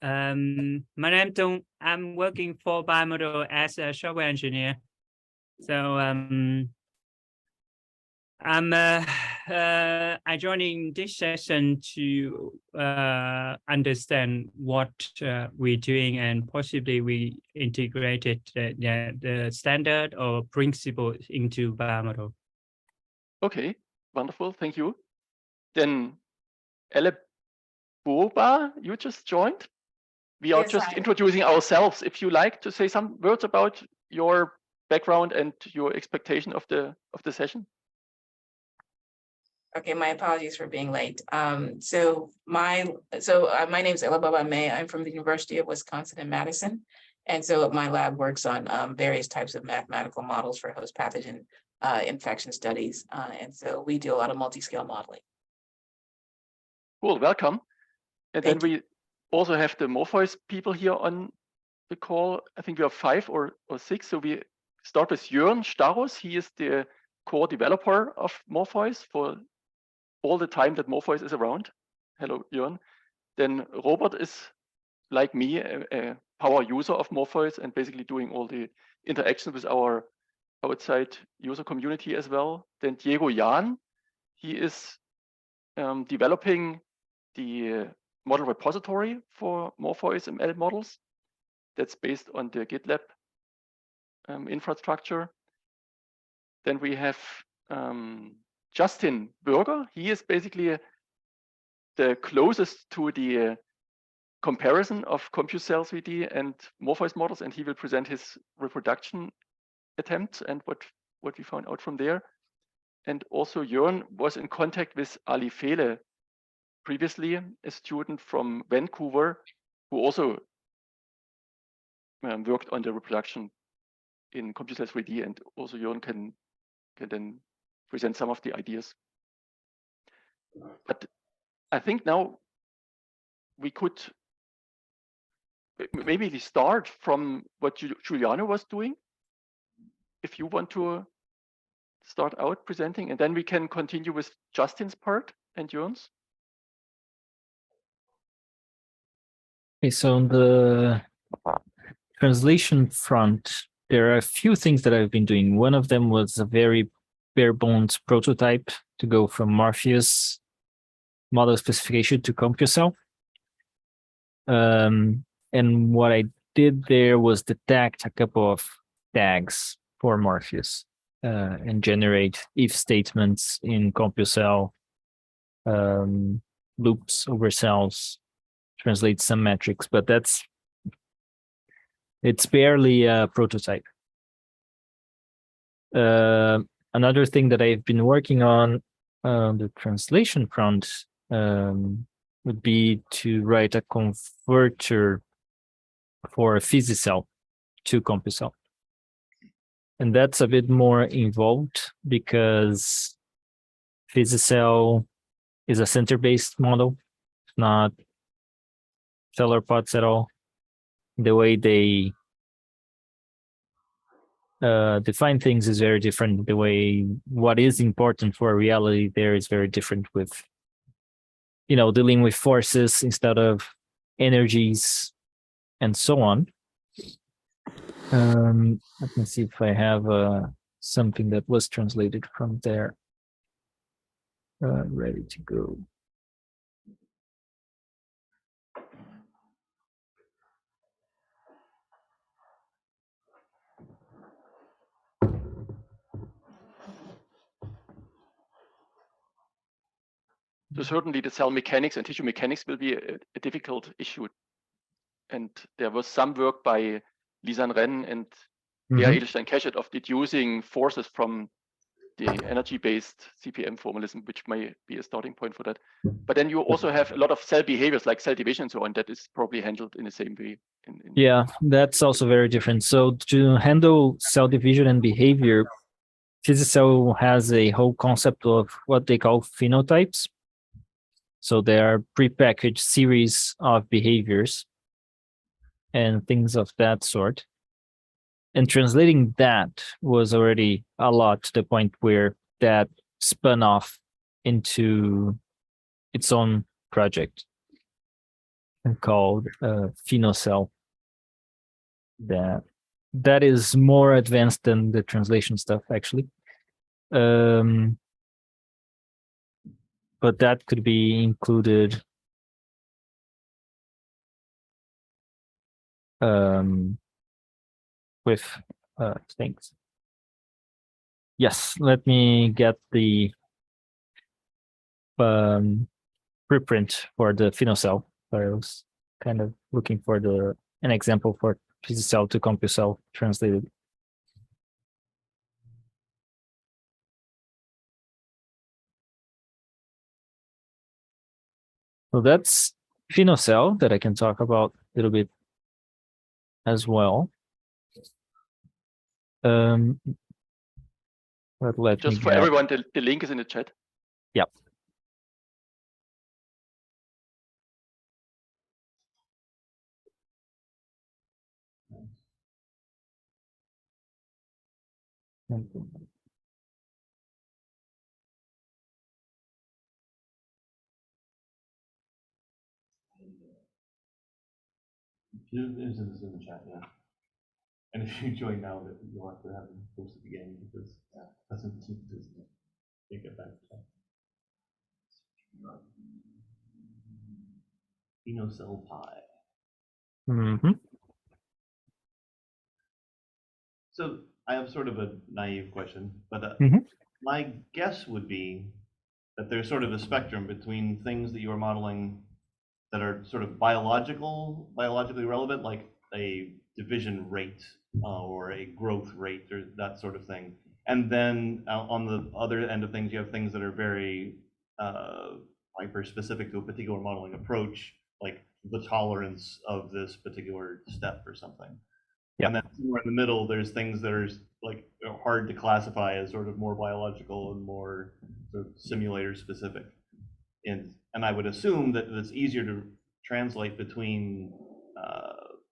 My name is Tung. I'm working for Biomedical as a software engineer. So I joining this session to understand what we're doing and possibly we integrated the standard or principle into Biomedical. Okay, wonderful, thank you. Then Boba, you just joined. We are just introducing ourselves. If you like to say some words about your background and your expectation of the session. Okay, my apologies for being late. So my name is Boba May. I'm from the University of Wisconsin in Madison, and so my lab works on various types of mathematical models for host pathogen infection studies, and so we do a lot of multi-scale modeling. Cool, welcome. And then we also have the Morpheus people here on the call. I think we have 5 or 6. So we start with Jörn Staros. He is the core developer of Morpheus for all the time that Morpheus is around. Hello, Jörn. Then Robert is, like me, a power user of Morpheus and basically doing all the interaction with our outside user community as well. Then Diego Jan, he is developing the model repository for Morpheus ML models that's based on the GitLab infrastructure. Then we have Justin Berger. He is basically the closest to the comparison of CompuCell VT and Morpheus models, and he will present his reproduction attempts and what we found out from there. And also Jörn was in contact with Ali Fele previously, a student from Vancouver who also worked on the reproduction in CompuCell 3D, and also Jörn can then present some of the ideas. But I think now we could maybe start from what Giuliano was doing, if you want to start out presenting, and then we can continue with Justin's part and Jörn's. Okay, so on the translation front, there are a few things that I've been doing. One of them was a very bare bones prototype to go from Morpheus model specification to CompuCell. And what I did there was detect a couple of tags for Morpheus and generate if statements in CompuCell, loops over cells, translate some metrics, but it's barely a prototype. Another thing that I've been working on the translation front would be to write a converter for a PhysiCell to CompuCell. And that's a bit more involved because PhysiCell is a center-based model. It's not cellular pods at all. The way they define things is very different. The way what is important for reality there is very different, with, you know, dealing with forces instead of energies and so on. Let me see if I have something that was translated from there ready to go. So certainly the cell mechanics and tissue mechanics will be a difficult issue. And there was some work by Lisan Ren and Lea Edelstein-Keschet of deducing forces from the energy-based CPM formalism, which may be a starting point for that. But then you also have a lot of cell behaviors like cell division and so on that is probably handled in the same way. Yeah, that's also very different. So to handle cell division and behavior, PhysiCell has a whole concept of what they call phenotypes. So there are prepackaged series of behaviors and things of that sort. And translating that was already a lot, to the point where that spun off into its own project. called PhenoCell. That is more advanced than the translation stuff, actually. But that could be included with things. Yes, let me get the preprint for the PhenoCell. I was kind of looking for an example for PhenoCell to CompuCell translated. So that's PhenoCell that I can talk about a little bit as well. But let Just me for everyone, the link is in the chat. Yep. This is in the chat, yeah. And if you join now, that you'll have to have them posted again because doesn't take it back. PhenoCell pie. Mm-hmm. So I have sort of a naive question, but Mhm. my guess would be that there's sort of a spectrum between things that you are modeling that are sort of biologically relevant, like a division rate or a growth rate or that sort of thing. And then on the other end of things, you have things that are very hyper-specific to a particular modeling approach, like the tolerance of this particular step or something. Yep. And then somewhere in the middle, there's things that are like hard to classify as sort of more biological and more sort of simulator specific. And I would assume that it's easier to translate between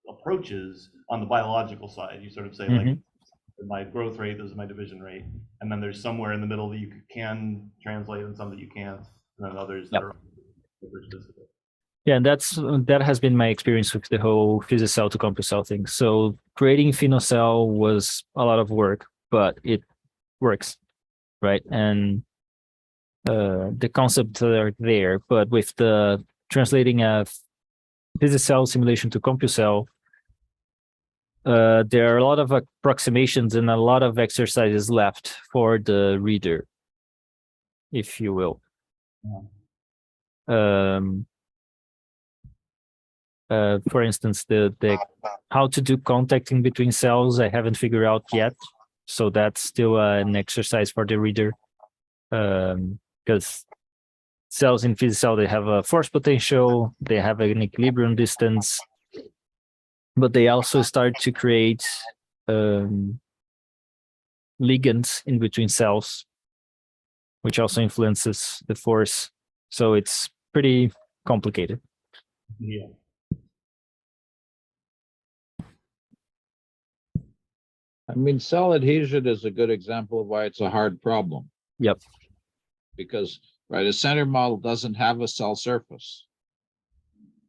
approaches on the biological side. You sort of say like, my growth rate, this is my division rate, and then there's somewhere in the middle that you can translate and some that you can't, and then others that are super specific. Yeah, that has been my experience with the whole PhenoCell to CompuCell thing. So creating PhenoCell was a lot of work, but it works, right? And the concepts are there, but with the translating a PhenoCell simulation to CompuCell, there are a lot of approximations and a lot of exercises left for the reader, if you will. For instance, the how to do contacting between cells, I haven't figured out yet. So that's still an exercise for the reader. Because cells in PhenoCell, they have a force potential, they have an equilibrium distance, but they also start to create ligands in between cells, which also influences the force. So it's pretty complicated. Yeah. I mean, cell adhesion is a good example of why it's a hard problem. Yep. Because, right, a center model doesn't have a cell surface.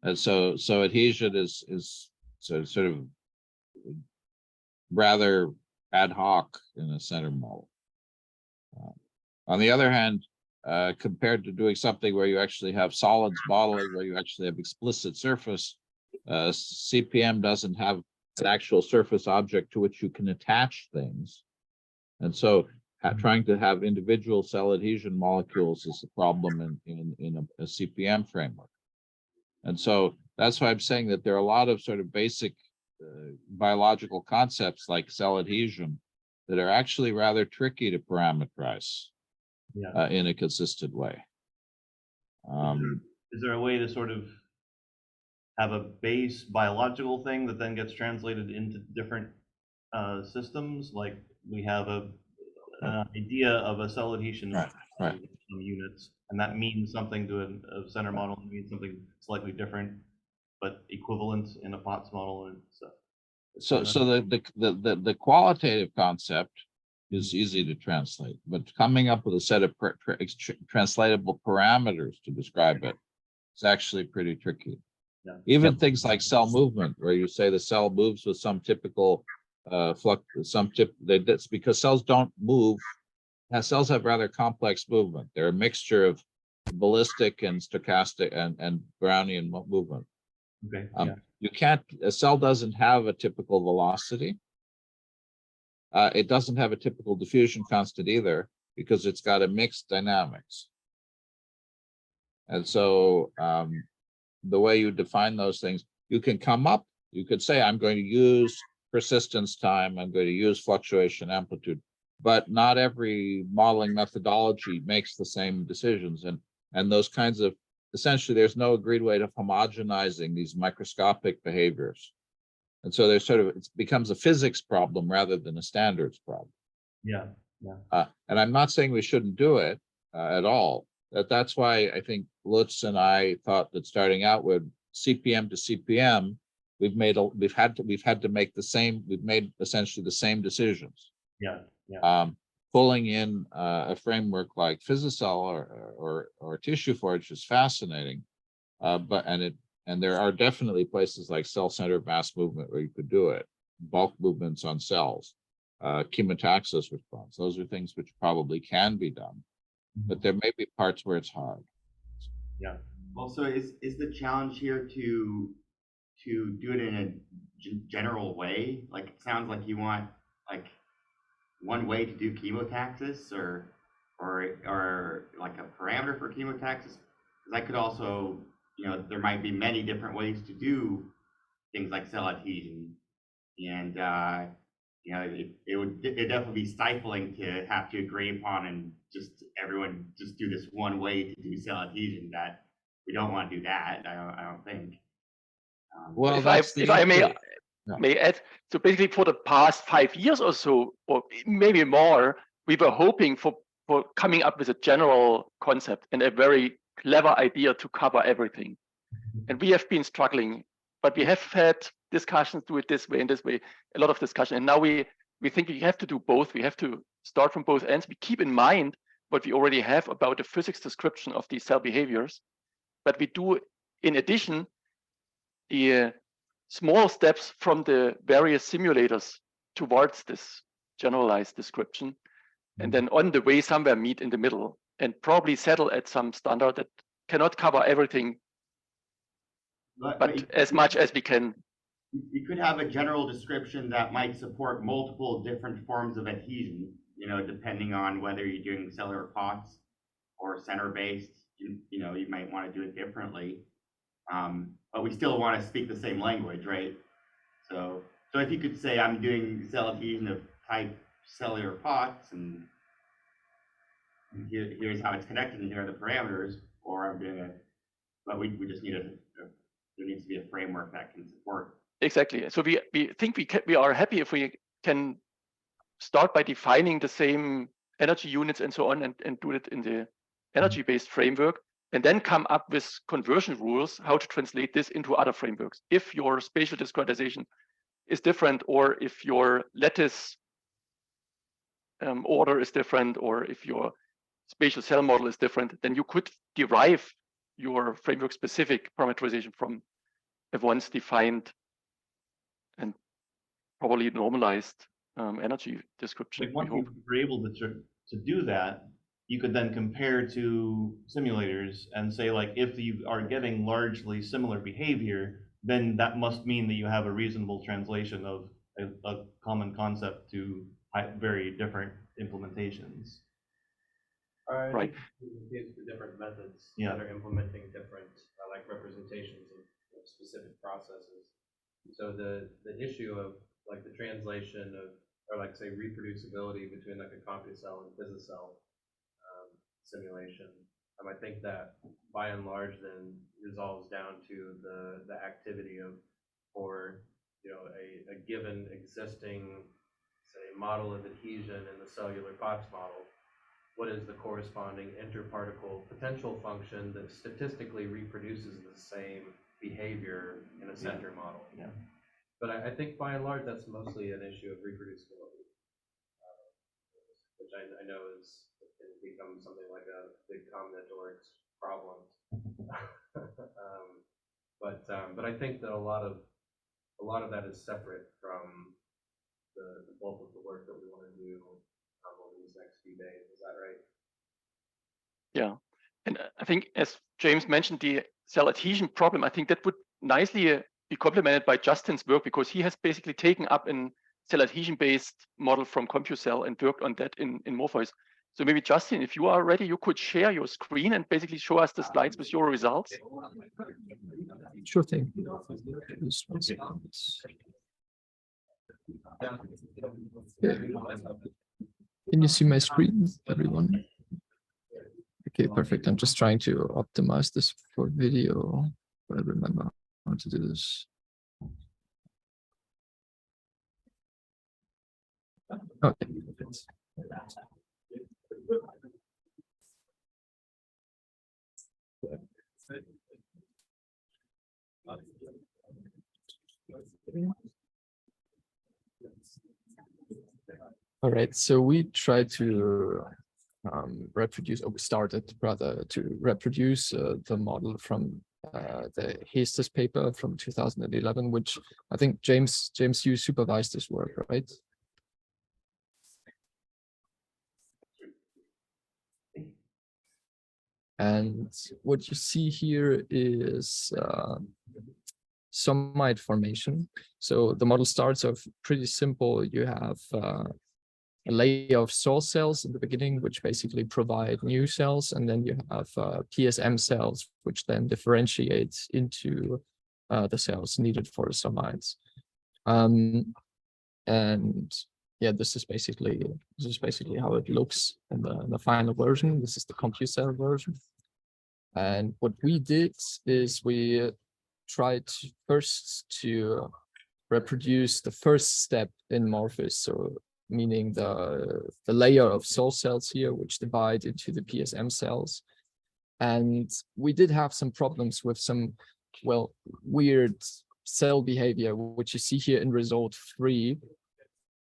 And so adhesion is sort of rather ad hoc in a center model. On the other hand, compared to doing something where you actually have solids modeling, where you actually have explicit surface, CPM doesn't have an actual surface object to which you can attach things. And so trying to have individual cell adhesion molecules is a problem in a CPM framework. And so that's why I'm saying that there are a lot of sort of basic biological concepts like cell adhesion that are actually rather tricky to parameterize in a consistent way. Is there a way to sort of have a base biological thing that then gets translated into different systems? Like we have an idea of a cell adhesion right. units, and that means something to a center model, it means something slightly different, but equivalent in a POTS model and stuff. So the qualitative concept is easy to translate, but coming up with a set of translatable parameters to describe it is actually pretty tricky. Even things like cell movement, where you say the cell moves with some typical flux, that's because cells don't move. Cells have rather complex movement. They're a mixture of ballistic and stochastic and Brownian movement. Okay. You can't, a cell doesn't have a typical velocity. It doesn't have a typical diffusion constant either, because it's got a mixed dynamics. And so the way you define those things, you can come up, you could say, I'm going to use persistence time, I'm going to use fluctuation amplitude, but not every modeling methodology makes the same decisions. And those kinds of, essentially, there's no agreed way of homogenizing these microscopic behaviors. And so there's sort of, it becomes a physics problem rather than a standards problem. And I'm not saying we shouldn't do it at all. That's why I think Lutz and I thought that starting out with CPM to CPM, we've had to make the same, we've made essentially the same decisions. Pulling in a framework like Physicell or Tissue Forge is fascinating, and there are definitely places like cell-centered mass movement where you could do it, bulk movements on cells, chemotaxis response. Those are things which probably can be done, but there may be parts where it's hard. Well, so is the challenge here to do it in a general way? Like, it sounds like you want like one way to do chemotaxis or like a parameter for chemotaxis, because I could also, there might be many different ways to do things like cell adhesion, and it'd definitely be stifling to have to agree upon and just everyone just do this one way to do cell adhesion. That we don't want to do that. I don't think. Well, if I may add, so basically for the past 5 years or so, or maybe more, we were hoping for coming up with a general concept and a very clever idea to cover everything. And we have been struggling, but we have had discussions, do it this way and this way, a lot of discussion. And now we think we have to do both. We have to start from both ends. We keep in mind what we already have about the physics description of these cell behaviors, but we do, in addition, the small steps from the various simulators towards this generalized description, and then on the way somewhere meet in the middle and probably settle at some standard that cannot cover everything, but as much as we can. You could have a general description that might support multiple different forms of adhesion, depending on whether you're doing cellular pots or center-based. You might want to do it differently. But we still want to speak the same language, right? So if you could say, I'm doing cell adhesion of type cellular pots, and here's how it's connected, and here are the parameters, or I'm doing it, but we just need there needs to be a framework that can support. Exactly. So we think we are happy if we can start by defining the same energy units and so on, and do it in the energy-based framework, and then come up with conversion rules, how to translate this into other frameworks. If your spatial discretization is different, or if your lattice order is different, or if your spatial cell model is different, then you could derive your framework-specific parameterization from a once defined and probably normalized energy description. Like once you're able to do that, you could then compare to simulators and say, like, if you are getting largely similar behavior, then that must mean that you have a reasonable translation of a common concept to very different implementations. Right. The different methods Yeah. that are implementing different like representations of specific processes. So the issue of like the translation of, or like say reproducibility between like a CompuCell and Physicell simulation, I think that by and large then resolves down to the activity of, for a given existing say model of adhesion in the cellular pots model, what is the corresponding interparticle potential function that statistically reproduces the same behavior in a center model. Yeah. But I think by and large that's mostly an issue of reproducibility, which I know can become something like a big combinatorics problem. But I think that a lot of that is separate from the bulk of the work that we want to do over these next few days. Is that right? Yeah, and I think as James mentioned, the cell adhesion problem, I think that would nicely be complemented by Justin's work, because he has basically taken up a cell adhesion-based model from CompuCell and worked on that in Morpheus. So maybe Justin, if you are ready, you could share your screen and basically show us the slides with your results. Sure thing. Can you see my screen, everyone? Okay, perfect. I'm just trying to optimize this for video, but I remember how to do this. Okay. All right, so we tried to reproduce, or we started rather to reproduce the model from the Hestes paper from 2011, which I think James, you supervised this work, right? And what you see here is somite formation. So the model starts off pretty simple. You have a layer of source cells in the beginning, which basically provide new cells, and then you have PSM cells, which then differentiate into the cells needed for somites. And yeah, this is basically how it looks in the final version. This is the CompuCell version. And what we did is we tried first to reproduce the first step in Morpheus, so meaning the layer of source cells here, which divide into the PSM cells. And we did have some problems with some, well, weird cell behavior, which you see here in result 3.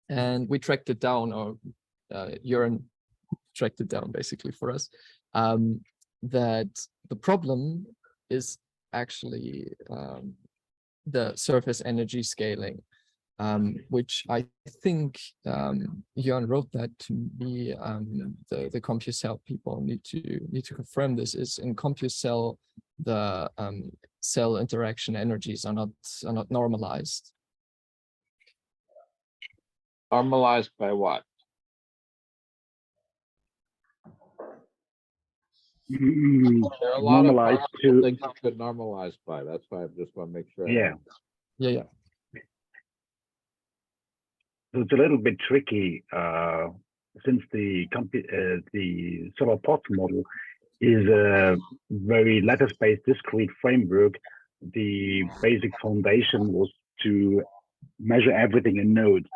And we tracked it down, or Jörn tracked it down basically for us, that the problem is actually the surface energy scaling, which I think Jörn wrote that to me. The CompuCell people need to confirm this. Is in CompuCell the cell interaction energies are not normalized. Normalized by what? There are a lot of things you could normalize by. That's why I just want to make sure. Yeah. Yeah. So it's a little bit tricky since the solar pod model is a very lattice-based discrete framework. The basic foundation was to measure everything in nodes.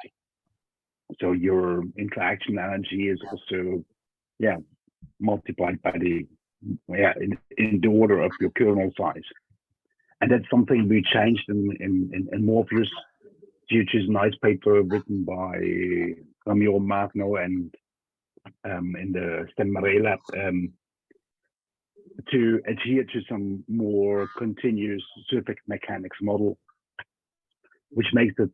So your interaction energy is also, multiplied by the, in the order of your kernel size. And that's something we changed in Morpheus due to this nice paper written by Ramiro Magno and in the STEM Maré lab to adhere to some more continuous surface mechanics model, which makes it,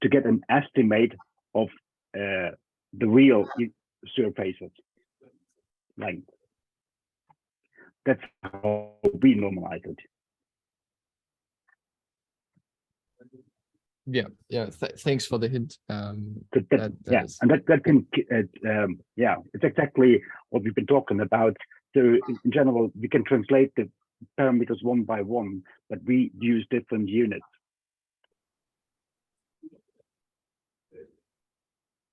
to get an estimate of the real surfaces length. That's how we normalize it. Thanks for the hint. And that can, it's exactly what we've been talking about. So in general, we can translate the parameters one by one, but we use different units,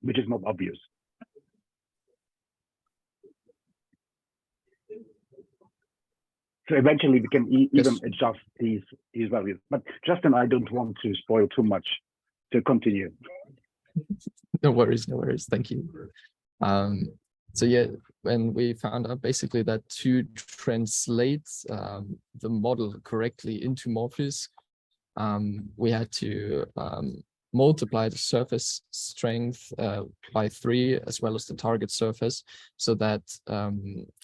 which is not obvious. So eventually we can even adjust these values. But Justin, I don't want to spoil too much. So continue. No worries. Thank you. So yeah, when we found out basically that to translate the model correctly into Morpheus, we had to multiply the surface strength by 3 as well as the target surface, so that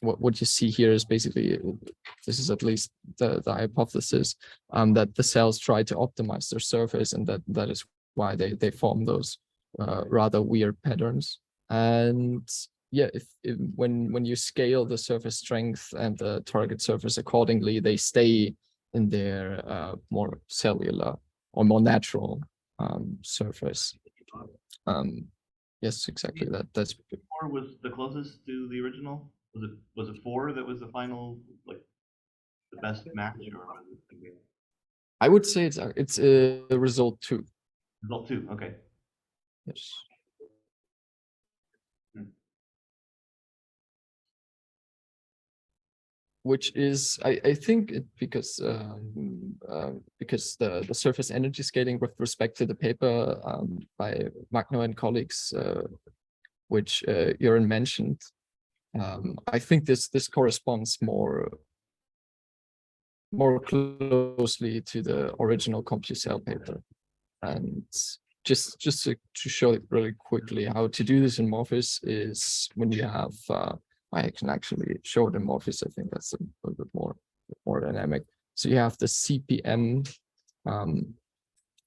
what you see here is basically, this is at least the hypothesis, that the cells try to optimize their surface, and that is why they form those rather weird patterns. And yeah, when you scale the surface strength and the target surface accordingly, they stay in their more cellular or more natural surface. Yes, exactly. That's 4 was the closest to the original. Was it 4 that was the final, like the best match, or was it? I would say it's a result 2. Result 2. Okay. Yes. Which is, I think, because the surface energy scaling with respect to the paper by Magno and colleagues, which Jörn mentioned, I think this corresponds more closely to the original CompuCell paper. And just to show it really quickly, how to do this in Morpheus is when you have I can actually show it in Morpheus. I think that's a little bit more dynamic. So you have the CPM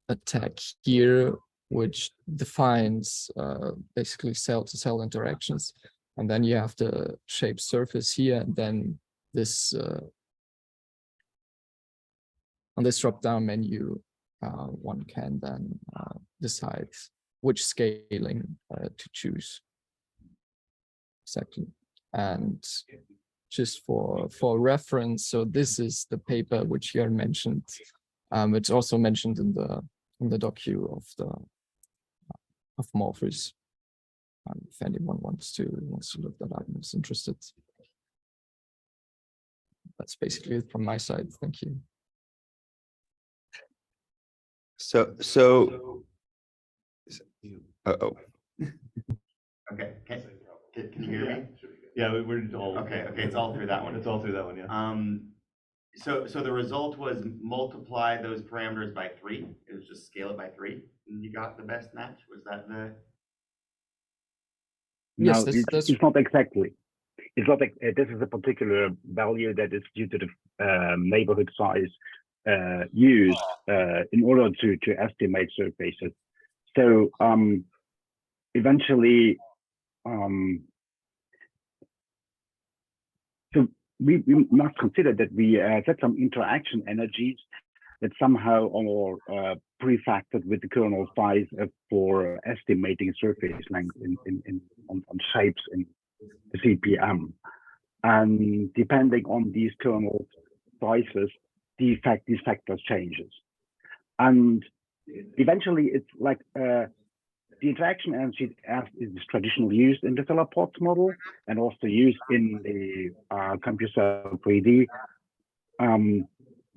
attack here, which defines basically cell-to-cell interactions, and then you have the shape surface here, and then this on this drop-down menu, one can then decide which scaling to choose. Exactly. And just for reference, so this is the paper which Jörn mentioned. It's also mentioned in the docu of Morpheus. If anyone wants to look that up and is interested. That's basically it from my side. Thank you. So uh-oh. Okay, can you hear me? Yeah, we're all Okay, it's all through that one. It's all through that one, yeah. So the result was multiply those parameters by 3. It was just scale it by 3, and you got the best match. Was that the? No, Yes, that's it's not exactly. It's not. This is a particular value that is due to the neighborhood size used in order to estimate surfaces. So eventually, so we must consider that we set some interaction energies that somehow are prefactored with the kernel size for estimating surface length on shapes in the CPM. And depending on these kernel sizes, these factors changes. And eventually it's like the interaction energy as is traditionally used in the Developmental model and also used in the CompuCell 3D.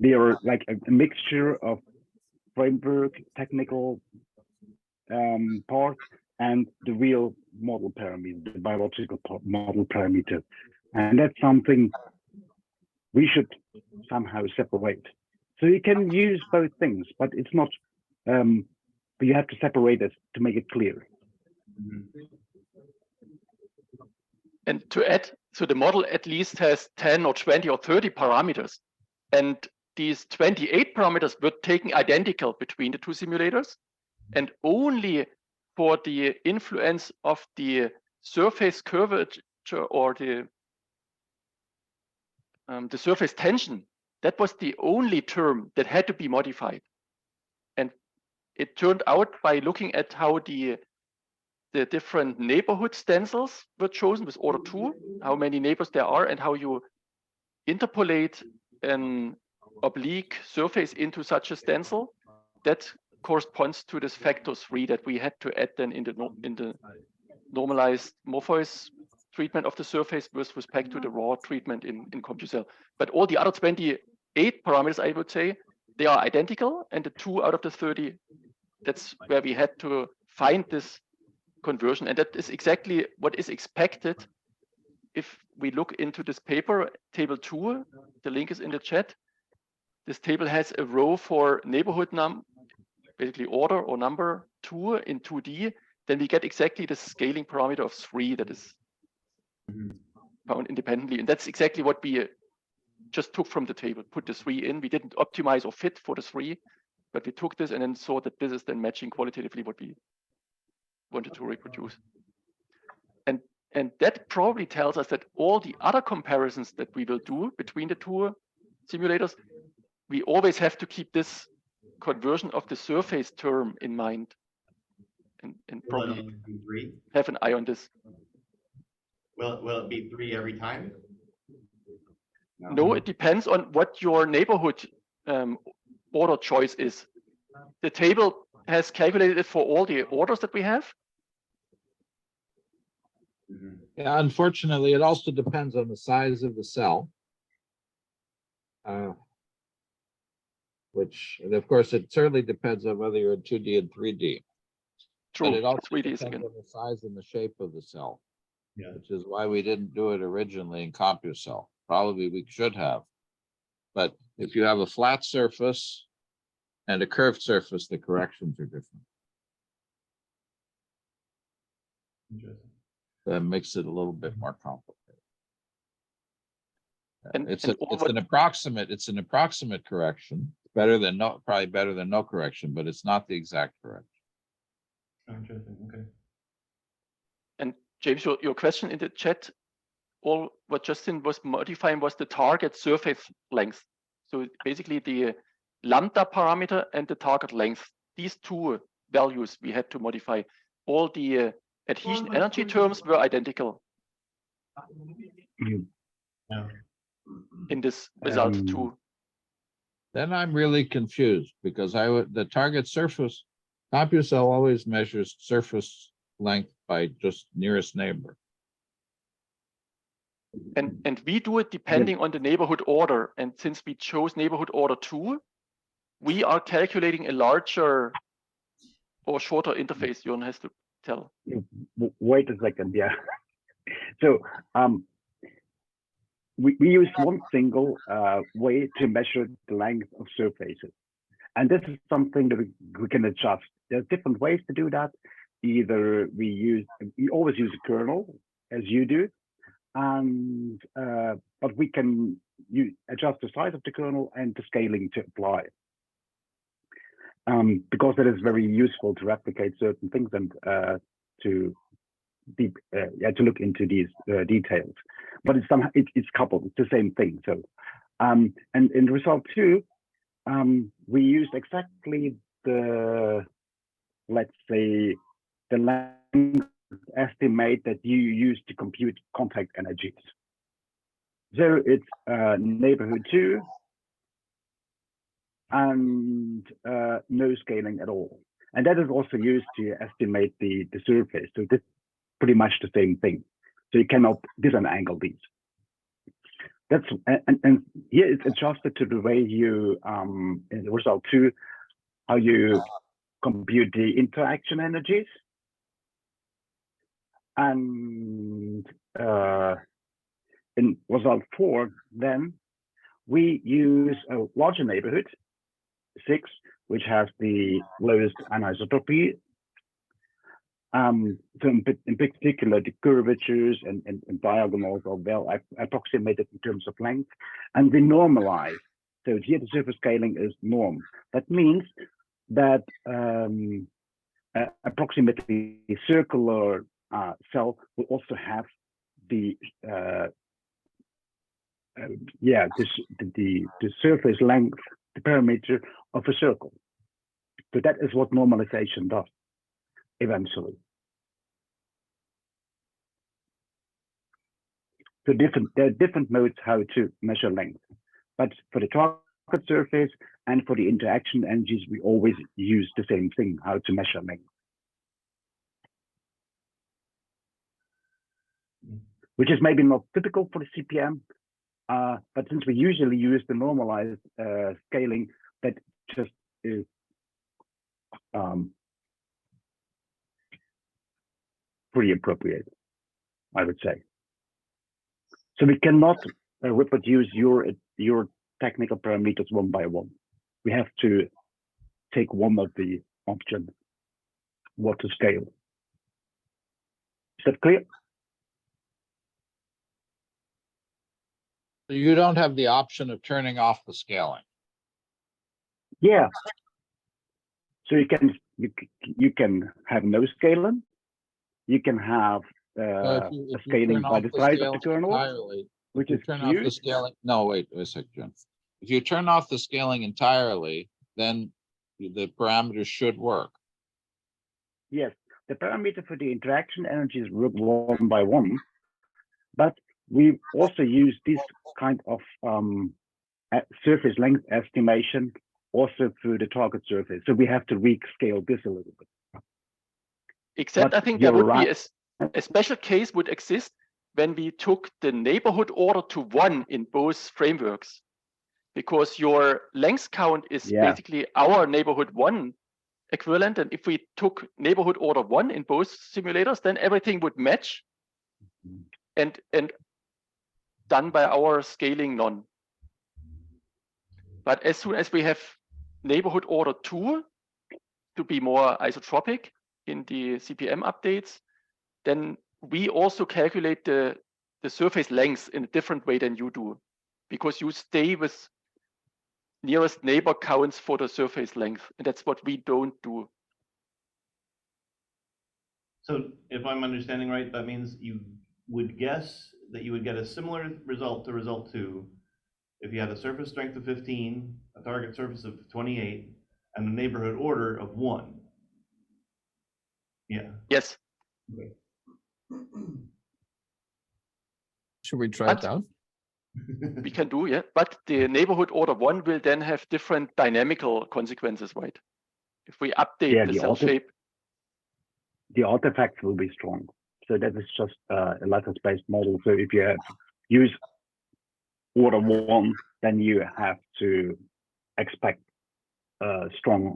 They are like a mixture of framework, technical part, and the real model parameter, the biological model parameter. And that's something we should somehow separate. So you can use both things, but it's not, but you have to separate it to make it clear. And to add, so the model at least has 10 or 20 or 30 parameters. And these 28 parameters were taken identical between the two simulators. And only for the influence of the surface curvature or the surface tension, that was the only term that had to be modified. And it turned out by looking at how the different neighborhood stencils were chosen with order 2, how many neighbors there are, and how you interpolate an oblique surface into such a stencil, that corresponds to this factor 3 that we had to add then in the normalized Morpheus treatment of the surface with respect to the raw treatment in CompuCell. But all the other 28 parameters, I would say, they are identical, and the 2 out of the 30, that's where we had to find this conversion, and that is exactly what is expected. If we look into this paper, table 2, the link is in the chat. This table has a row for neighborhood basically order or number 2 in 2D, then we get exactly the scaling parameter of 3 that is found independently. And that's exactly what we just took from the table, put the 3 in. We didn't optimize or fit for the 3, but we took this and then saw that this is then matching qualitatively what we wanted to reproduce. And that probably tells us that all the other comparisons that we will do between the two simulators, we always have to keep this conversion of the surface term in mind, and probably have an eye on this. Will it be 3 every time? No, it depends on what your neighborhood order choice is. The table has calculated it for all the orders that we have. Yeah, unfortunately, it also depends on the size of the cell. Which, and of course, it certainly depends on whether you're in 2D and 3D. True, But it also 3D depends again. on the size and the shape of the cell. Yeah. Which is why we didn't do it originally in CompuCell. Probably we should have. But if you have a flat surface and a curved surface, the corrections are different. Interesting. That makes it a little bit more complicated. It's and an approximate correction. Better than no, probably better than no correction, but it's not the exact correction. Oh, interesting. Okay. And James, your question in the chat, all what Justin was modifying was the target surface length. So basically the lambda parameter and the target length, these two values we had to modify. All the adhesion energy terms were identical Yeah. in this result too. Then I'm really confused because the target surface, CompuCell always measures surface length by just nearest neighbor. And we do it depending on the neighborhood order. And since we chose neighborhood order 2, we are calculating a larger or shorter interface. Jörn has to tell. Wait a second, yeah. So we use one single way to measure the length of surfaces. And this is something that we can adjust. There's different ways to do that. Either we always use a kernel, as you do, and but we can adjust the size of the kernel and the scaling to apply. Because it is very useful to replicate certain things and to look into these details. But it's coupled. It's the same thing. So, and in result 2, we used exactly the, let's say, the length estimate that you use to compute contact energies. So it's neighborhood 2 and no scaling at all. And that is also used to estimate the surface. So this is pretty much the same thing. So you cannot disentangle these. That's and here it's adjusted to the way you in the result 2, how you compute the interaction energies. And in result 4, then we use a larger neighborhood, 6, which has the lowest anisotropy. So in particular, the curvatures and diagonals are well approximated in terms of length, and we normalize. So here the surface scaling is norm. That means that approximately circular cell will also have the surface length, the parameter of a circle. So that is what normalization does eventually. So there are different modes how to measure length, but for the target surface and for the interaction energies, we always use the same thing, how to measure length. Which is maybe not typical for the CPM, but since we usually use the normalized scaling, that just is pretty appropriate, I would say. So we cannot reproduce your technical parameters one by one. We have to take one of the option what to scale. Is that clear? You don't have the option of turning off the scaling. Yeah. So you can have no scaling. You can have If a you scaling turn by off the the size of the scaling kernel, entirely, which if you is turn off the huge. scaling, no, wait a second, John. If you turn off the scaling entirely, then the parameters should work. Yes, the parameter for the interaction energies work one by one, but we also use this kind of surface length estimation also through the target surface. So we have to rescale this a little bit. Except But I think there you're would be right. a special case would exist when we took the neighborhood order to 1 in both frameworks, because your length count is basically our neighborhood 1 equivalent. And if we took neighborhood order 1 in both simulators, then everything would match and done by our scaling none. But as soon as we have neighborhood order 2 to be more isotropic in the CPM updates, then we also calculate the surface length in a different way than you do, because you stay with nearest neighbor counts for the surface length, and that's what we don't do. So if I'm understanding right, that means you would guess that you would get a similar result to result 2 if you had a surface strength of 15, a target surface of 28, and a neighborhood order of 1. Yeah. Yes. Okay. Should we try it out? We can do, yeah. But the neighborhood order 1 will then have different dynamical consequences, right? If we update the cell shape. The artifacts will be strong. So that is just a lattice-based model. So if you use order 1, then you have to expect strong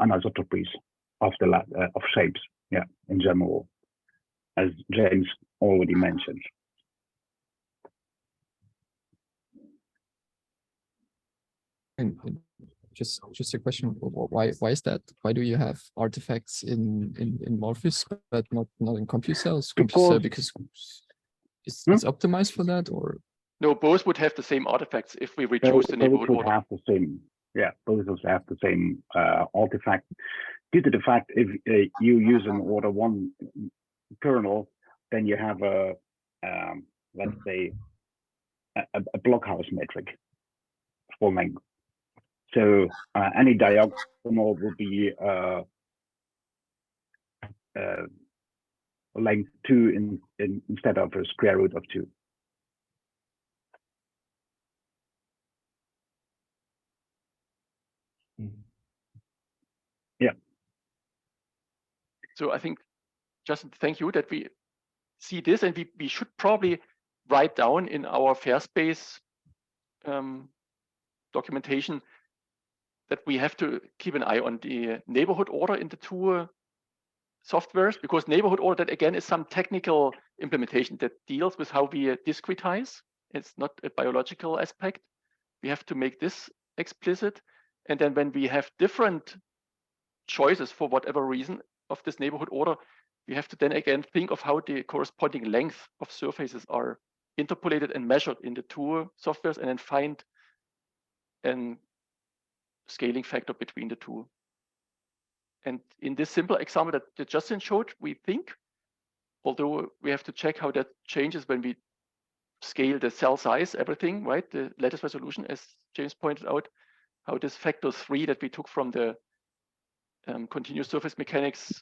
anisotropies of the of shapes, yeah, in general, as James already mentioned. And just a question: why is that? Why do you have artifacts in Morpheus but not in CompuCell? Because it's optimized for that, or no? Both would have the same artifacts if we reduce the neighborhood order. Have the same, yeah. Both would have the same artifact. Due to the fact if you use an order 1 kernel, then you have a let's say a blockhouse metric for length. So any diagonal will be length 2 instead of a square root of 2. Yeah. So I think, Justin, thank you that we see this, and we should probably write down in our FAIRSPACE documentation that we have to keep an eye on the neighborhood order in the 2 softwares, because neighborhood order, that again is some technical implementation that deals with how we discretize. It's not a biological aspect. We have to make this explicit. And then when we have different choices for whatever reason of this neighborhood order, we have to then again think of how the corresponding length of surfaces are interpolated and measured in the 2 softwares, and then find a scaling factor between the 2. And in this simple example that Justin showed, we think, although we have to check how that changes when we scale the cell size, everything, right? The lattice resolution, as James pointed out, how this factor 3 that we took from the continuous surface mechanics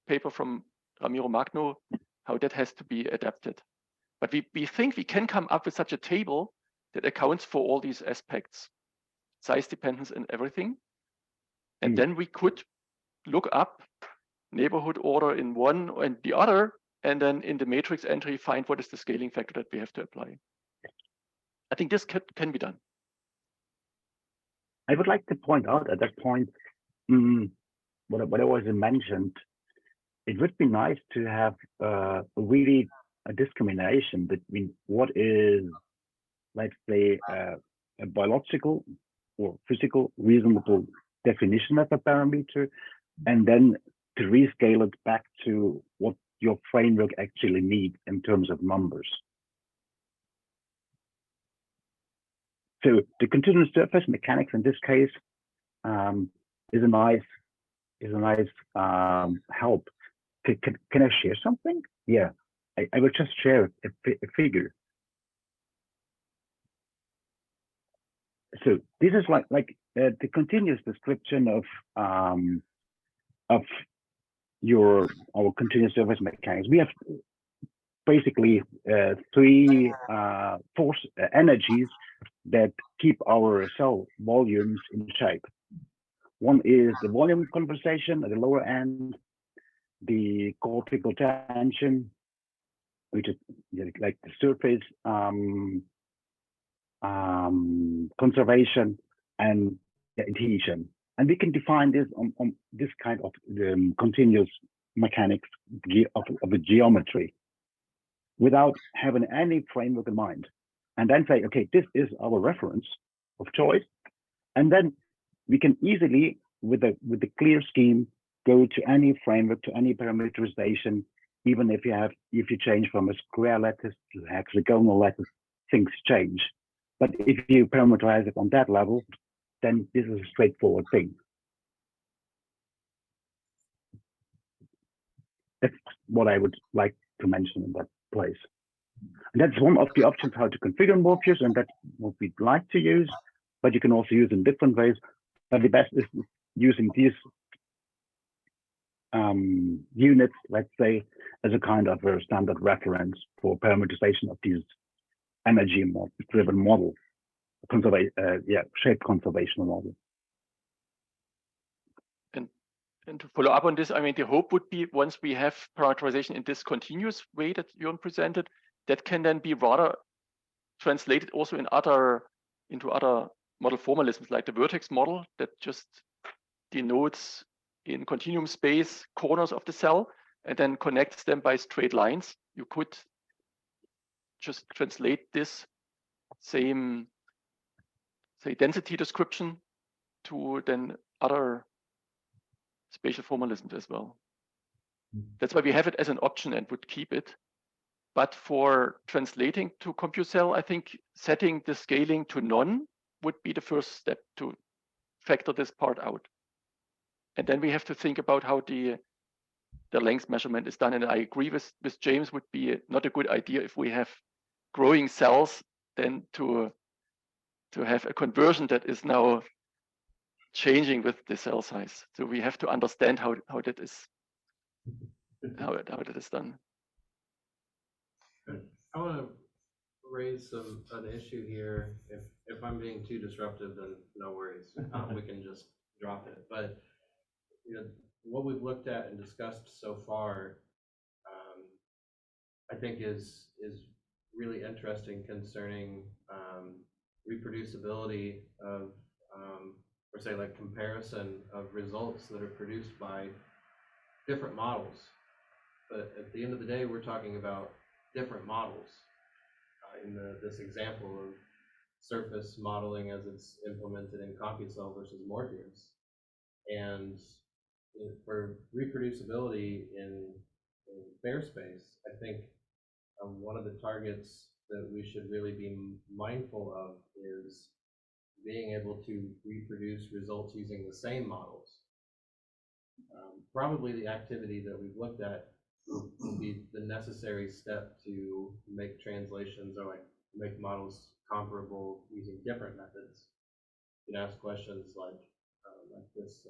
paper from Ramiro Magno, how that has to be adapted. But we think we can come up with such a table that accounts for all these aspects, size dependence and everything. And then we could look up neighborhood order in one and the other, and then in the matrix entry, find what is the scaling factor that we have to apply. I think this can be done. I would like to point out at that point, what I was mentioned, it would be nice to have really a discrimination between what is, let's say, a biological or physical reasonable definition of a parameter and then to rescale it back to what your framework actually needs in terms of numbers. So the continuous surface mechanics in this case is a nice help. Can I share something? Yeah, I will just share a figure. So this is like the continuous description of our continuous surface mechanics. We have basically three force energies that keep our cell volumes in shape. One is the volume compensation at the lower end, the cortical tension, which is like the surface conservation, and the adhesion. And we can define this on this kind of continuous mechanics of a geometry without having any framework in mind. And then say, okay, this is our reference of choice. And then we can easily, with a clear scheme, go to any framework, to any parameterization, even if you change from a square lattice to hexagonal lattice, things change. But if you parameterize it on that level, then this is a straightforward thing. That's what I would like to mention in that place. And that's one of the options how to configure Morpheus, and that's what we'd like to use, but you can also use in different ways. But the best is using these units, let's say, as a kind of a standard reference for parameterization of these energy-driven model, shape conservation model. And to follow up on this, I mean, the hope would be once we have parameterization in this continuous way that Jörn presented, that can then be rather translated also into other model formalisms, like the vertex model that just denotes in continuum space corners of the cell and then connects them by straight lines. You could just translate this same, say, density description to then other spatial formalisms as well. That's why we have it as an option and would keep it. But for translating to CompuCell, I think setting the scaling to none would be the first step to factor this part out. And then we have to think about how the length measurement is done. And I agree with James, would be not a good idea if we have growing cells then to have a conversion that is now changing with the cell size. So we have to understand how that is done. I want to raise an issue here. If I'm being too disruptive, then no worries. We can just drop it. But what we've looked at and discussed so far, I think is really interesting concerning reproducibility of, or say like comparison of results that are produced by different models. But at the end of the day, we're talking about different models. In this example of surface modeling as it's implemented in CompuCell versus Morpheus. And for reproducibility in FAIRSPACE, I think one of the targets that we should really be mindful of is being able to reproduce results using the same models. Probably the activity that we've looked at will be the necessary step to make translations or like make models comparable using different methods. You can ask questions like this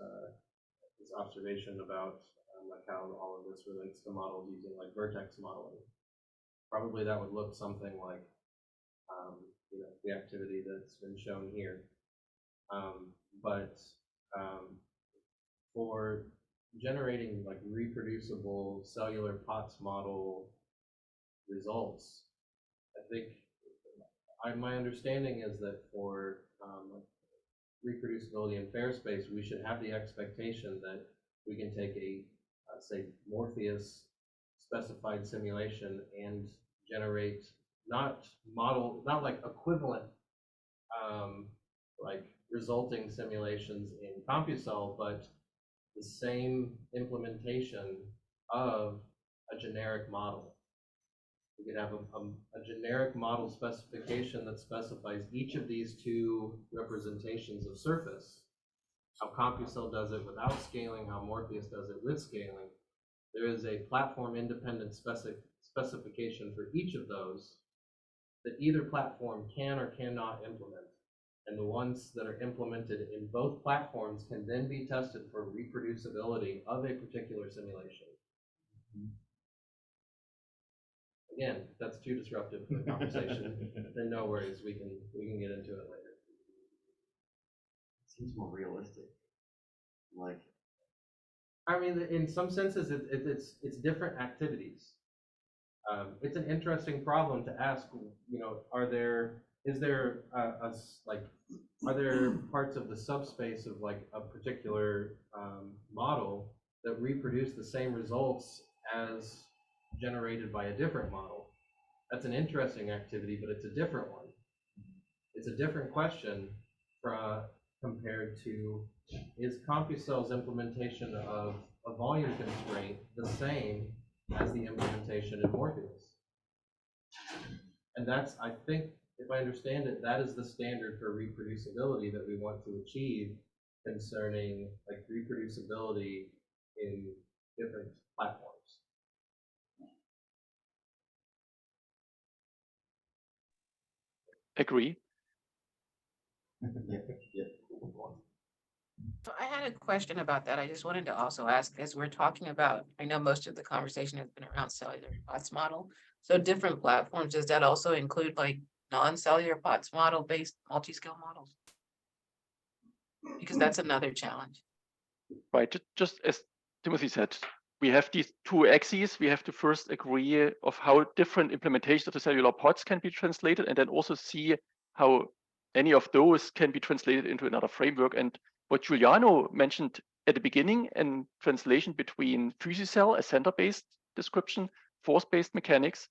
observation about like how all of this relates to models using like vertex modeling. Probably that would look something like the activity that's been shown here. But for generating like reproducible cellular POTS model results, I think my understanding is that for reproducibility in FAIRSPACE, we should have the expectation that we can take a say Morpheus specified simulation and generate not like equivalent like resulting simulations in CompuCell, but the same implementation of a generic model. We could have a generic model specification that specifies each of these two representations of surface, how CompuCell does it without scaling, how Morpheus does it with scaling. There is a platform independent specification for each of those that either platform can or cannot implement. And the ones that are implemented in both platforms can then be tested for reproducibility of a particular simulation. Again, if that's too disruptive for the conversation, then no worries, we can get into it later. Seems more realistic. Like, I mean, in some senses, it's different activities. It's an interesting problem to ask. You know, are there parts of the subspace of like a particular model that reproduce the same results as generated by a different model? That's an interesting activity, but it's a different one. It's a different question compared to, is CompuCell's implementation of a volume constraint the same as the implementation in Morpheus? And that's, I think, if I understand it, that is the standard for reproducibility that we want to achieve concerning like reproducibility in different platforms. Agree. yeah. So I had a question about that. I just wanted to also ask, as we're talking about, I know most of the conversation has been around cellular POTS model. So different platforms, does that also include like non-cellular POTS model based multi-scale models? Because that's another challenge. Right, just as Timothy said, we have these two axes. We have to first agree of how different implementations of the cellular pods can be translated, and then also see how any of those can be translated into another framework. And what Giuliano mentioned at the beginning, and translation between FUSICell, a center-based description, force-based mechanics,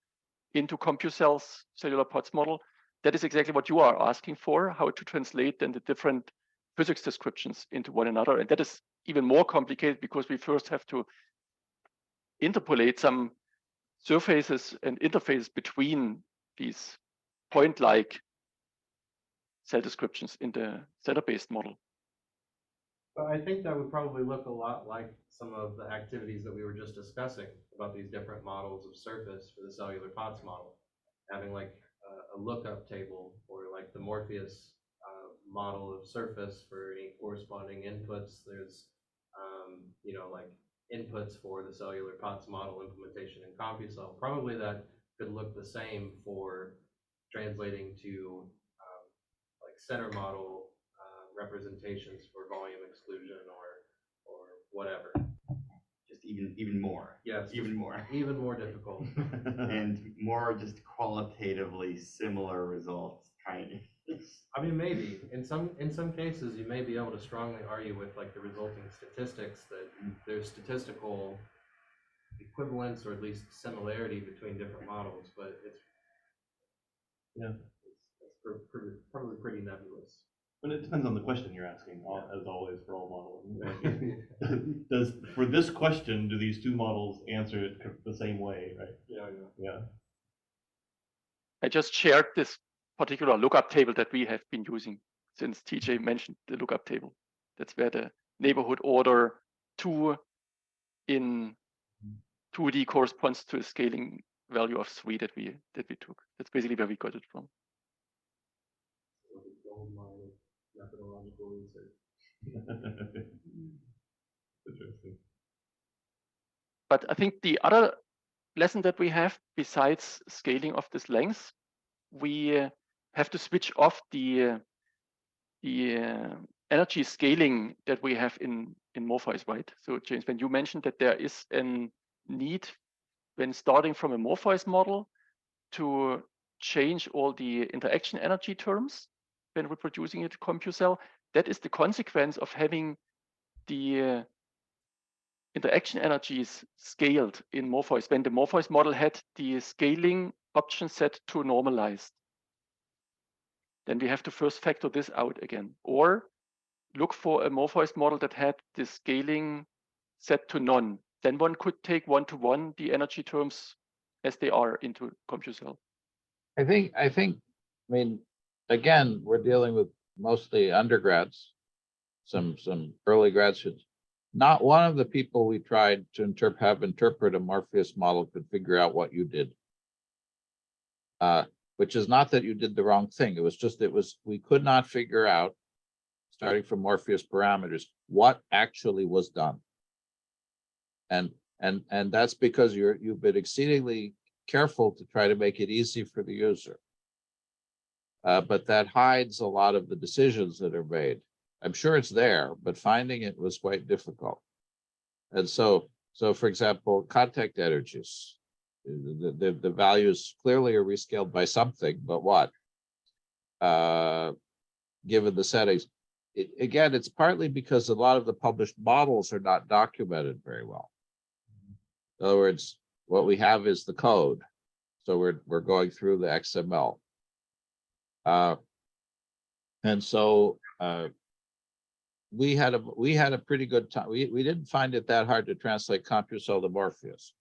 into CompuCell's cellular pods model, that is exactly what you are asking for, how to translate then the different physics descriptions into one another. And that is even more complicated because we first have to interpolate some surfaces and interfaces between these point-like cell descriptions in the center-based model. But I think that would probably look a lot like some of the activities that we were just discussing about these different models of surface for the cellular POTS model, having like a lookup table, or like the Morpheus model of surface for any corresponding inputs. There's you know, like inputs for the cellular POTS model implementation in CompuCell. Probably that could look the same for translating to like center model representations for volume exclusion or whatever. Just even more. Yes, even more. Even more difficult. And more just qualitatively similar results, kind of. I mean, maybe in some cases you may be able to strongly argue with like the resulting statistics that there's statistical equivalence or at least similarity between different models, but it's probably pretty nebulous. But it depends on the question you're asking, as always for all models. For this question, do these two models answer it the same way, right? Yeah. I just shared this particular lookup table that we have been using since TJ mentioned the lookup table. That's where the neighborhood order 2 in 2D corresponds to a scaling value of 3 that we took. That's basically where we got it from. Methodological research. Interesting. But I think the other lesson that we have, besides scaling of this length, we have to switch off the energy scaling that we have in Morpheus, right? So James, when you mentioned that there is a need when starting from a Morpheus model to change all the interaction energy terms when reproducing it to CompuCell, that is the consequence of having the interaction energies scaled in Morpheus. When the Morpheus model had the scaling option set to normalized, then we have to first factor this out again, or look for a Morpheus model that had the scaling set to none, then one could take one-to-one the energy terms as they are into CompuCell. I mean, again, we're dealing with mostly undergrads, some early grad students. Not one of the people we tried to have interpret a Morpheus model could figure out what you did. Which is not that you did the wrong thing. It was just, we could not figure out, starting from Morpheus parameters, what actually was done. And that's because you've been exceedingly careful to try to make it easy for the user. But that hides a lot of the decisions that are made. I'm sure it's there, but finding it was quite difficult. And so for example, contact energies, the values clearly are rescaled by something, but what? Given the settings, again, it's partly because a lot of the published models are not documented very well. In other words, what we have is the code. So we're going through the XML. And so we had a pretty good time. We didn't find it that hard to translate CompuCell to Morpheus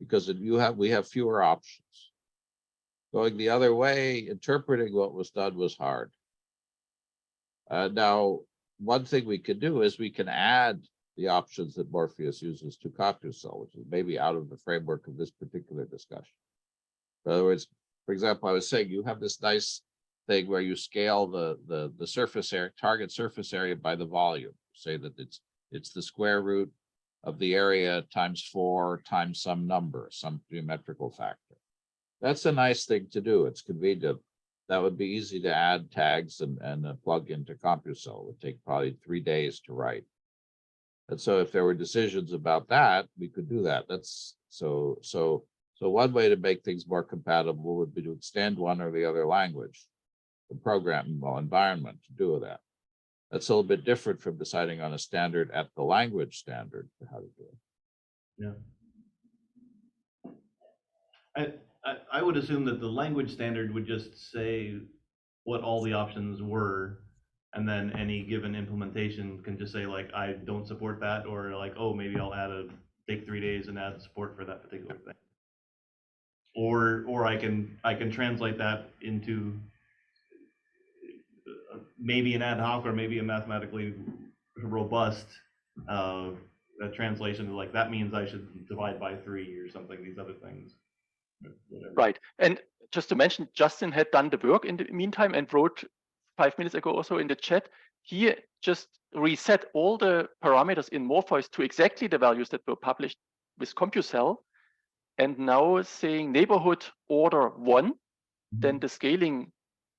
because we have fewer options. Going the other way, interpreting what was done was hard. Now, one thing we could do is we can add the options that Morpheus uses to CompuCell, which is maybe out of the framework of this particular discussion. In other words, for example, I was saying you have this nice thing where you scale the surface area, target surface area by the volume. Say that it's the square root of the area times 4 times some number, some geometrical factor. That's a nice thing to do. It's convenient. That would be easy to add tags and plug into CompuCell. It would take probably 3 days to write. And so if there were decisions about that, we could do that. That's so one way to make things more compatible would be to extend one or the other language, the programming environment to do that. That's a little bit different from deciding on a standard at the language standard for how to do it. Yeah. I would assume that the language standard would just say what all the options were, and then any given implementation can just say like, I don't support that, or like, oh, maybe I'll take 3 days and add support for that particular thing. Or I can translate that into maybe an ad hoc or maybe a mathematically robust translation. Like that means I should divide by 3 or something. These other things. Whatever. Right. And just to mention, Justin had done the work in the meantime and wrote 5 minutes ago also in the chat. He just reset all the parameters in Morpheus to exactly the values that were published with CompuCell. And now saying neighborhood order 1, then the scaling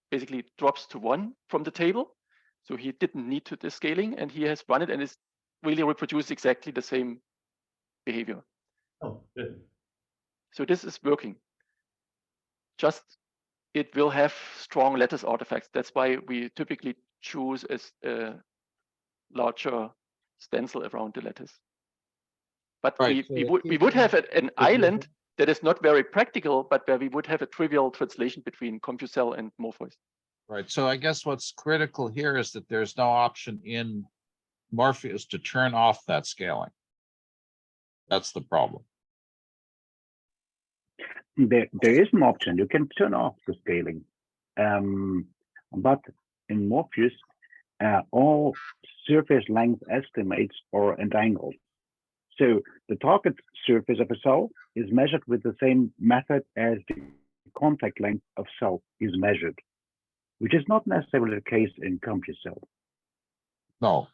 basically drops to 1 from the table. So he didn't need to the scaling, and he has run it and it's really reproduced exactly the same behavior. Oh, good. So this is working. Just it will have strong lattice artifacts. That's why we typically choose a larger stencil around the lattice. But Right, we would have an island that is not very practical, but where we would have a trivial translation between CompuCell and Morpheus. Right. So I guess what's critical here is that there's no option in Morpheus to turn off that scaling. That's the problem. There is an option. You can turn off the scaling. But in Morpheus, all surface length estimates are entangled. So the target surface of a cell is measured with the same method as the contact length of cell is measured, which is not necessarily the case in CompuCell. No.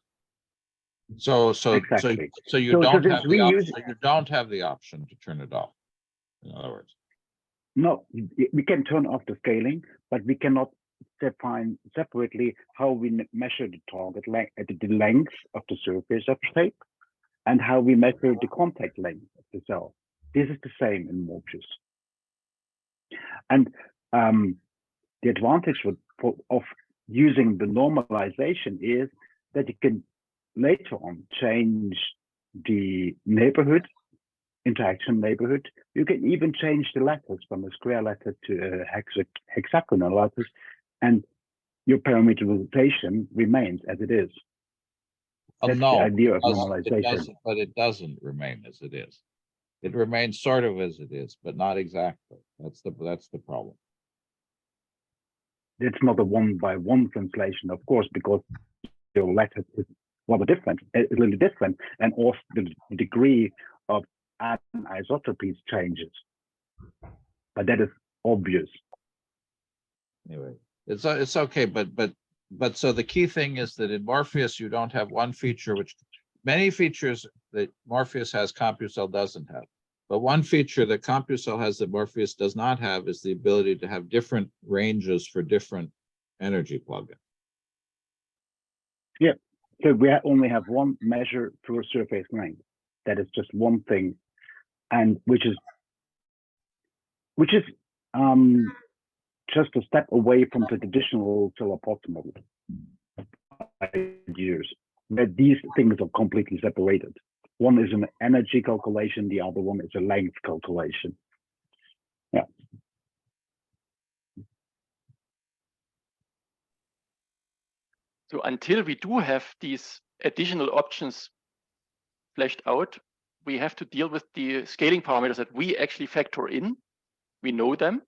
So Exactly. you don't have the option. You don't have the option to turn it off. In other words. No, we can turn off the scaling, but we cannot define separately how we measure the target length, the length of the surface of shape, and how we measure the contact length of the cell. This is the same in Morpheus. And the advantage of using the normalization is that you can later on change the neighborhood, interaction neighborhood. You can even change the lattice from a square lattice to a hexagonal lattice, and your parameterization remains as it is. That's no, the idea of it normalization. doesn't, but it doesn't remain as it is. It remains sort of as it is, but not exactly. That's the problem. It's not a one-by-one translation, of course, because your letter is rather different, a little different, and also the degree of anisotropies changes. But that is obvious. Anyway, it's okay, but so the key thing is that in Morpheus you don't have one feature, which many features that Morpheus has, CompuCell doesn't have. But one feature that CompuCell has that Morpheus does not have is the ability to have different ranges for different energy plugins. Yeah, so we only have one measure through a surface length. That is just one thing, and which is just a step away from the traditional cellular model ideas, that these things are completely separated. One is an energy calculation, the other one is a length calculation. Yeah. So until we do have these additional options fleshed out, we have to deal with the scaling parameters that we actually factor in. We know them.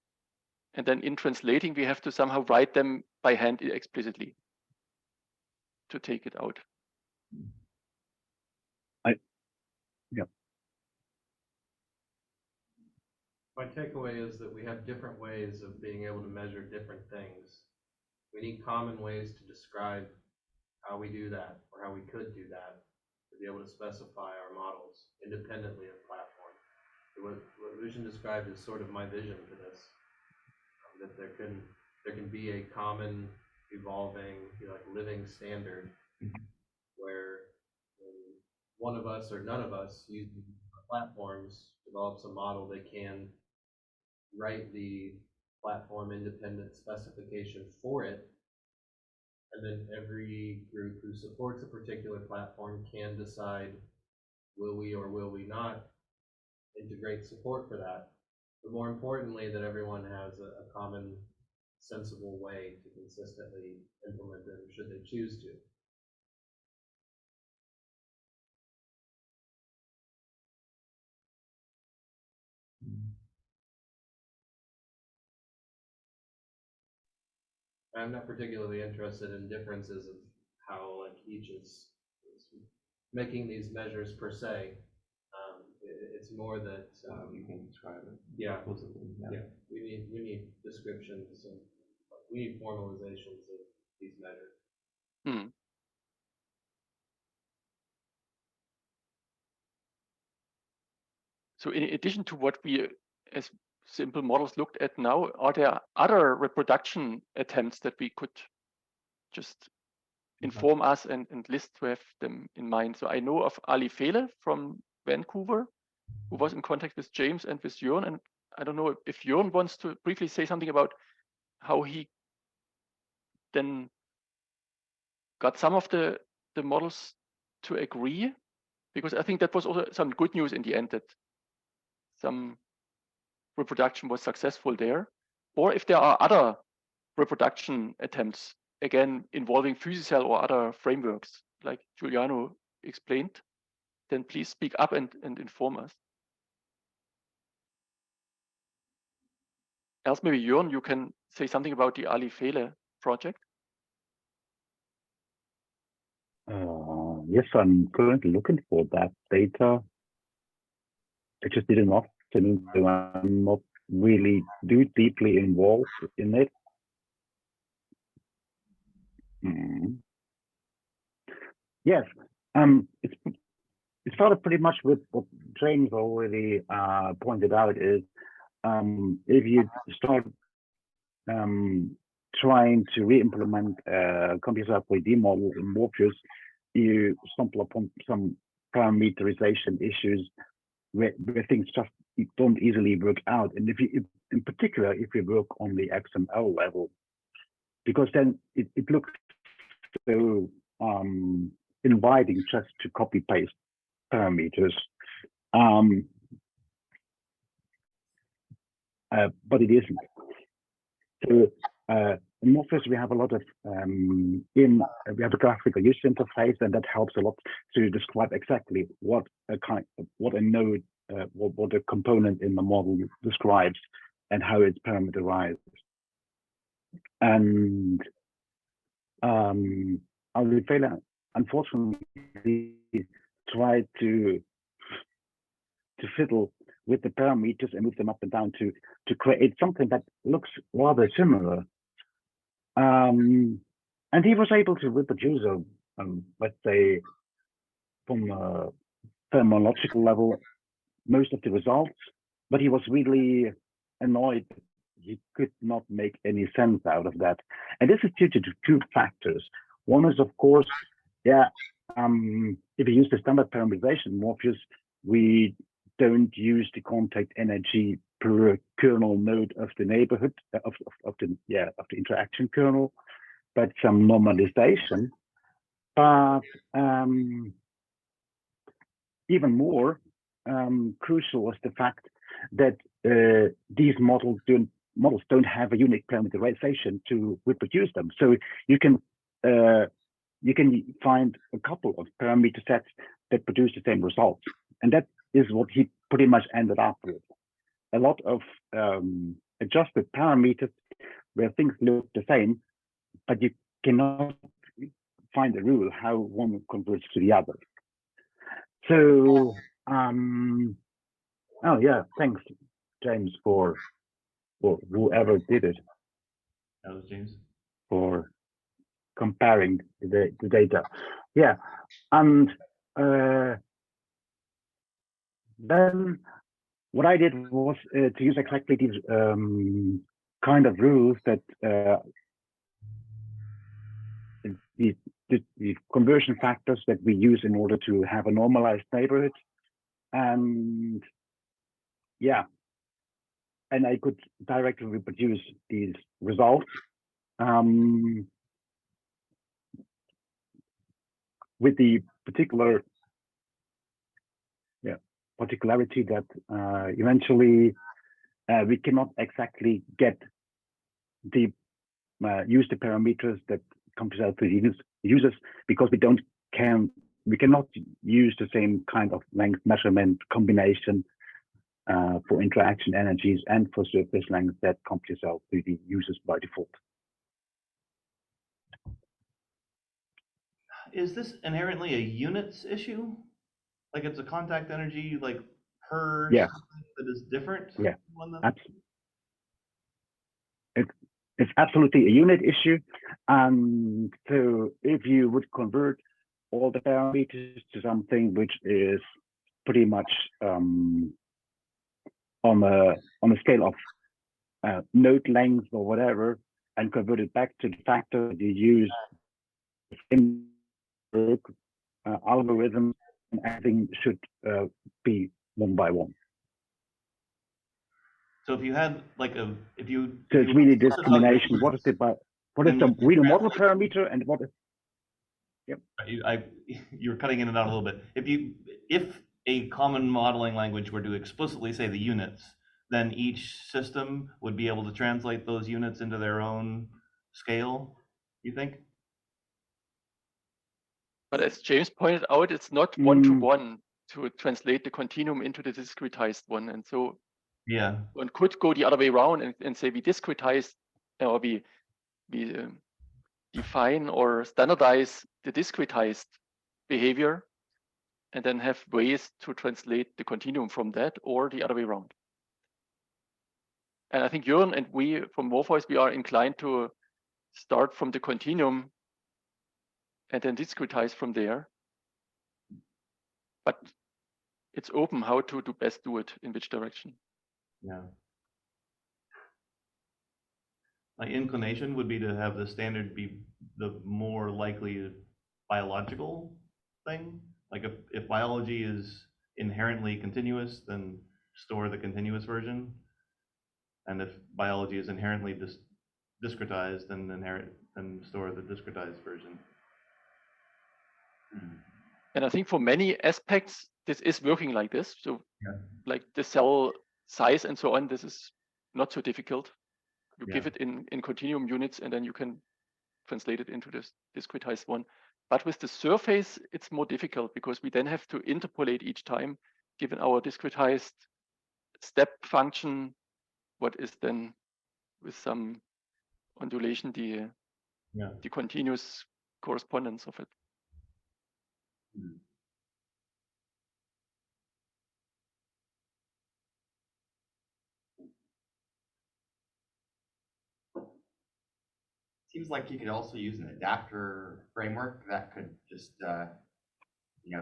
And then in translating, we have to somehow write them by hand explicitly to take it out. Yeah. My takeaway is that we have different ways of being able to measure different things. We need common ways to describe how we do that, or how we could do that, to be able to specify our models independently of platform. What Lucian described is sort of my vision for this, that there can be a common, evolving, like living standard where one of us or none of us using platforms develops a model that can write the platform independent specification for it, and then every group who supports a particular platform can decide, will we or will we not integrate support for that, but more importantly, that everyone has a common, sensible way to consistently implement them should they choose to. I'm not particularly interested in differences of how like each is making these measures per se. It's more that you can describe it. Yeah, yeah. We need descriptions and we need formalizations of these measures. Hmm. So in addition to what we as simple models looked at now, are there other reproduction attempts that we could just inform us and list to have them in mind? So I know of Ali Fele from Vancouver, who was in contact with James and with Jörn, and I don't know if Jörn wants to briefly say something about how he then got some of the models to agree, because I think that was also some good news in the end, that some reproduction was successful there, or if there are other reproduction attempts, again, involving FUSICell or other frameworks, like Giuliano explained, then please speak up and inform us. Else, maybe Jörn, you can say something about the Ali Fele project. Yes, I'm currently looking for that data. I just did an afternoon, so I'm not really deeply involved in it. Yes, it started pretty much with what James already pointed out, is if you start trying to re-implement a computer 3D model in Morpheus, you stumble upon some parameterization issues where things just don't easily work out. And if in particular, if you work on the XML level, because then it looks so inviting just to copy paste parameters. But it isn't. So in Morpheus we have a lot of we have a graphical user interface, and that helps a lot to describe exactly what a node, what a component in the model describes and how it's parameterized. And I will fail, unfortunately, try to fiddle with the parameters and move them up and down to create something that looks rather similar. And he was able to reproduce, let's say, from a thermological level, most of the results, but he was really annoyed that he could not make any sense out of that. And this is due to two factors. One is, of course, if you use the standard parameterization Morpheus, we don't use the contact energy per kernel node of the neighborhood of the interaction kernel, but some normalization. But even more crucial is the fact that these models don't have a unique parameterization to reproduce them. So you can find a couple of parameter sets that produce the same results, and that is what he pretty much ended up with. A lot of adjusted parameters where things look the same, but you cannot find a rule how one converts to the other. So, oh yeah, thanks, James, for whoever did it. That was James. For comparing the data. Yeah, and then what I did was to use exactly these kind of rules that the conversion factors that we use in order to have a normalized neighborhood. And yeah, and I could directly reproduce these results with the particular particularity that eventually we cannot exactly get the use the parameters that comes out to the users, because we cannot use the same kind of length measurement combination for interaction energies and for surface length that comes out to the users by default. Is this inherently a units issue? Like it's a contact energy like per Yeah. that is different? Yeah, it's absolutely a unit issue. And so if you would convert all the parameters to something which is pretty much on a scale of node length or whatever, and convert it back to the factor that you use in algorithm, and everything should be one by one. So if you had like so it's really discrimination. What is the real model parameter and what is? Yep. You're cutting in and out a little bit. If a common modeling language were to explicitly say the units, then each system would be able to translate those units into their own scale, you think? But as James pointed out, it's not one-to-one to translate the continuum into the discretized one. And so yeah, one could go the other way around and say we discretize or we define or standardize the discretized behavior and then have ways to translate the continuum from that, or the other way around. And I think Jörn and we from Morpheus, we are inclined to start from the continuum and then discretize from there. But it's open how to best do it, in which direction. Yeah. My inclination would be to have the standard be the more likely biological thing. Like if biology is inherently continuous, then store the continuous version. And if biology is inherently discretized, then store the discretized version. And I think for many aspects, this is working like this. So like the cell size and so on, this is not so difficult. you give it in continuum units, and then you can translate it into this discretized one. But with the surface, it's more difficult because we then have to interpolate each time, given our discretized step function, what is then with some ondulation the continuous correspondence of it. Seems like you could also use an adapter framework that could just,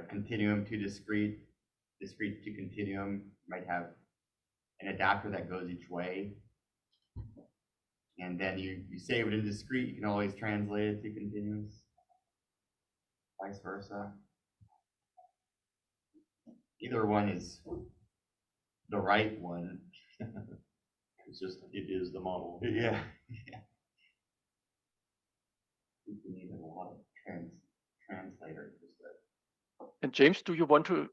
continuum to discrete, discrete to continuum. You might have an adapter that goes each way. And then you save it in discrete, you can always translate it to continuous, vice versa. Either one is the right one. It's just, it is the model. Yeah. We need a lot of translators. And James, do you want to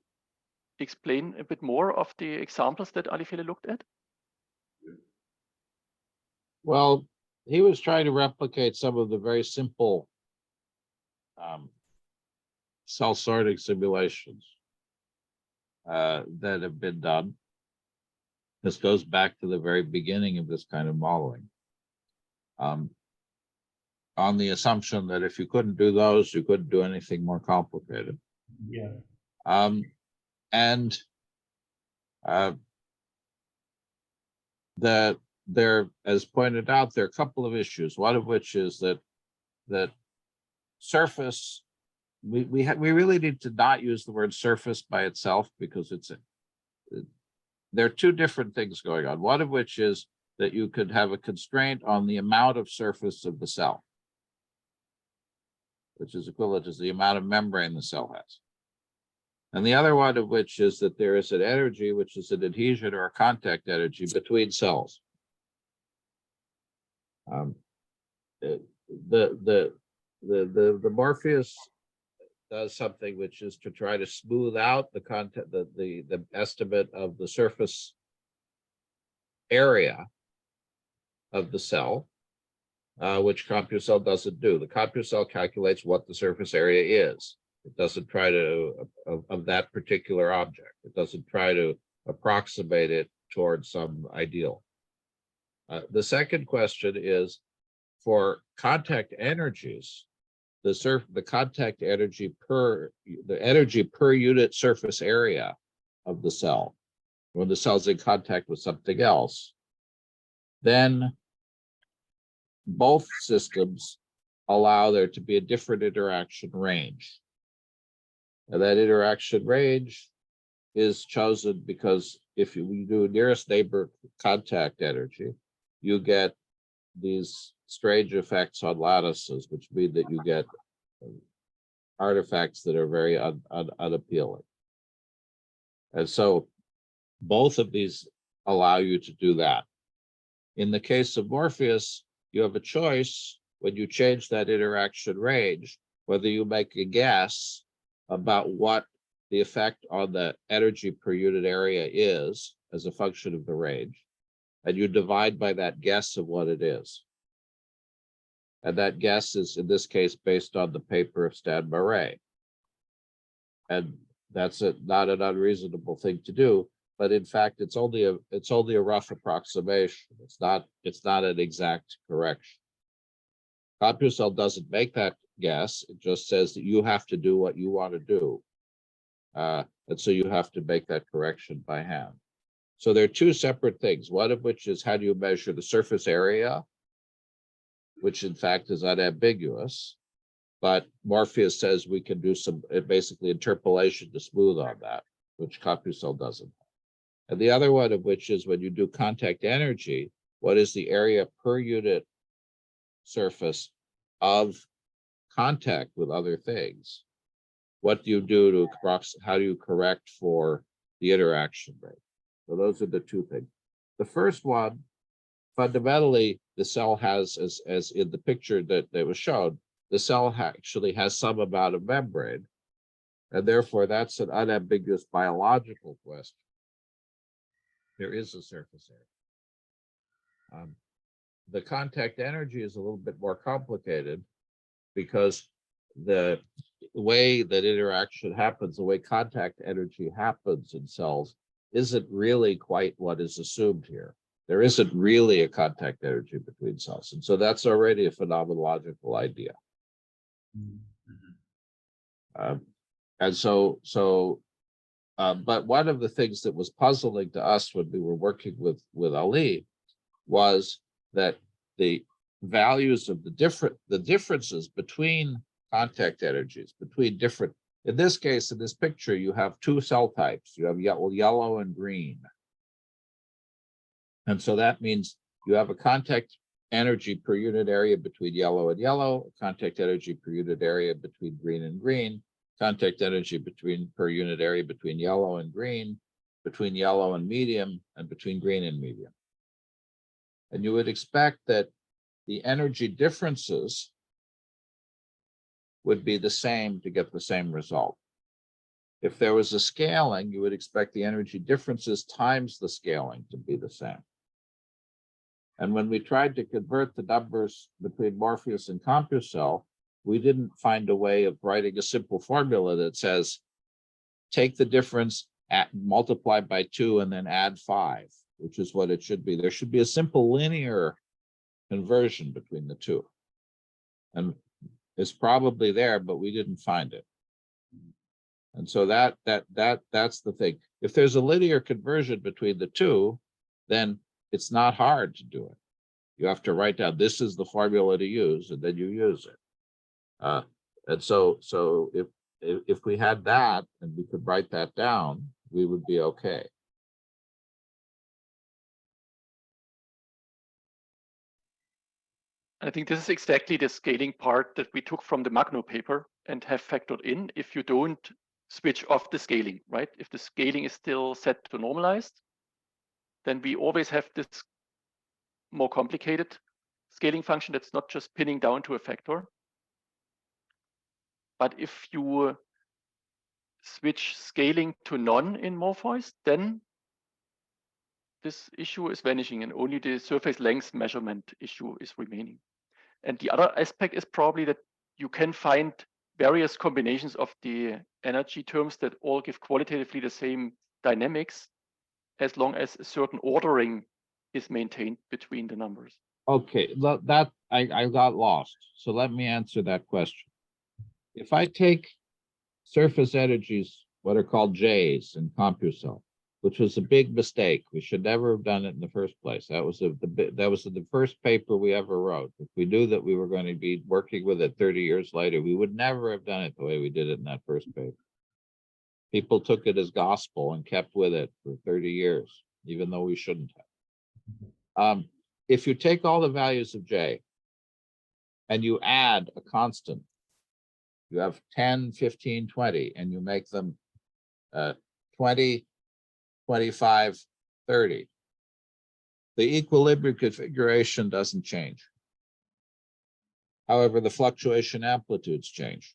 explain a bit more of the examples that Alifele looked at? Well, he was trying to replicate some of the very simple cell sorting simulations that have been done. This goes back to the very beginning of this kind of modeling. On the assumption that if you couldn't do those, you couldn't do anything more complicated. Yeah. That there, as pointed out, there are a couple of issues. One of which is that surface, we really need to not use the word surface by itself, because there are two different things going on. One of which is that you could have a constraint on the amount of surface of the cell, which is equivalent to the amount of membrane the cell has. And the other one of which is that there is an energy, which is an adhesion or a contact energy between cells. The Morpheus does something which is to try to smooth out the content, the estimate of the surface area of the cell, which CompuCell doesn't do. The CompuCell calculates what the surface area is. It doesn't try to, of that particular object. It doesn't try to approximate it towards some ideal. The second question is, for contact energies, the contact energy the energy per unit surface area of the cell, when the cell's in contact with something else, then both systems allow there to be a different interaction range. And that interaction range is chosen because if you do nearest neighbor contact energy, you get these strange effects on lattices, which mean that you get artifacts that are very unappealing. And so both of these allow you to do that. In the case of Morpheus, you have a choice when you change that interaction range, whether you make a guess about what the effect on the energy per unit area is as a function of the range, and you divide by that guess of what it is. And that guess is, in this case, based on the paper of Stan Murray. And that's not an unreasonable thing to do, but in fact, it's only a rough approximation. It's not an exact correction. CompuCell doesn't make that guess. It just says that you have to do what you want to do. And so you have to make that correction by hand. So there are two separate things, one of which is how do you measure the surface area, which in fact is unambiguous, but Morpheus says we can do some basically interpolation to smooth on that, which CompuCell doesn't. And the other one of which is when you do contact energy, what is the area per unit surface of contact with other things? What do you do to how do you correct for the interaction rate? So those are the two things. The first one, fundamentally, the cell has, as in the picture that was shown, the cell actually has some amount of membrane, and therefore that's an unambiguous biological question. There is a surface area. the contact energy is a little bit more complicated because the way that interaction happens, the way contact energy happens in cells isn't really quite what is assumed here. There isn't really a contact energy between cells. And so that's already a phenomenological idea. But one of the things that was puzzling to us when we were working with Ali was that the values of the differences between contact energies, between different, in this case, in this picture, you have two cell types. You have yellow and green. And so that means you have a contact energy per unit area between yellow and yellow, a contact energy per unit area between green and green, contact energy per unit area between yellow and green, between yellow and medium, and between green and medium. And you would expect that the energy differences would be the same to get the same result. If there was a scaling, you would expect the energy differences times the scaling to be the same. And when we tried to convert the numbers between Morpheus and CompuCell, we didn't find a way of writing a simple formula that says, take the difference, multiply by 2, and then add 5, which is what it should be. There should be a simple linear conversion between the two. And it's probably there, but we didn't find it. And so that's the thing. If there's a linear conversion between the two, then it's not hard to do it. You have to write down, this is the formula to use, and then you use it. And so if we had that and we could write that down, we would be okay. I think this is exactly the scaling part that we took from the Magno paper and have factored in if you don't switch off the scaling, right? If the scaling is still set to normalized, then we always have this more complicated scaling function that's not just pinning down to a factor. But if you switch scaling to none in Morpheus, then this issue is vanishing and only the surface length measurement issue is remaining. And the other aspect is probably that you can find various combinations of the energy terms that all give qualitatively the same dynamics, as long as a certain ordering is maintained between the numbers. Okay, that I got lost. So let me answer that question. If I take surface energies, what are called J's in CompuCell, which was a big mistake. We should never have done it in the first place. That was the first paper we ever wrote. If we knew that we were going to be working with it 30 years later, we would never have done it the way we did it in that first paper. People took it as gospel and kept with it for 30 years, even though we shouldn't have. If you take all the values of J and you add a constant, you have 10, 15, 20, and you make them 20, 25, 30. The equilibrium configuration doesn't change. However, the fluctuation amplitudes change.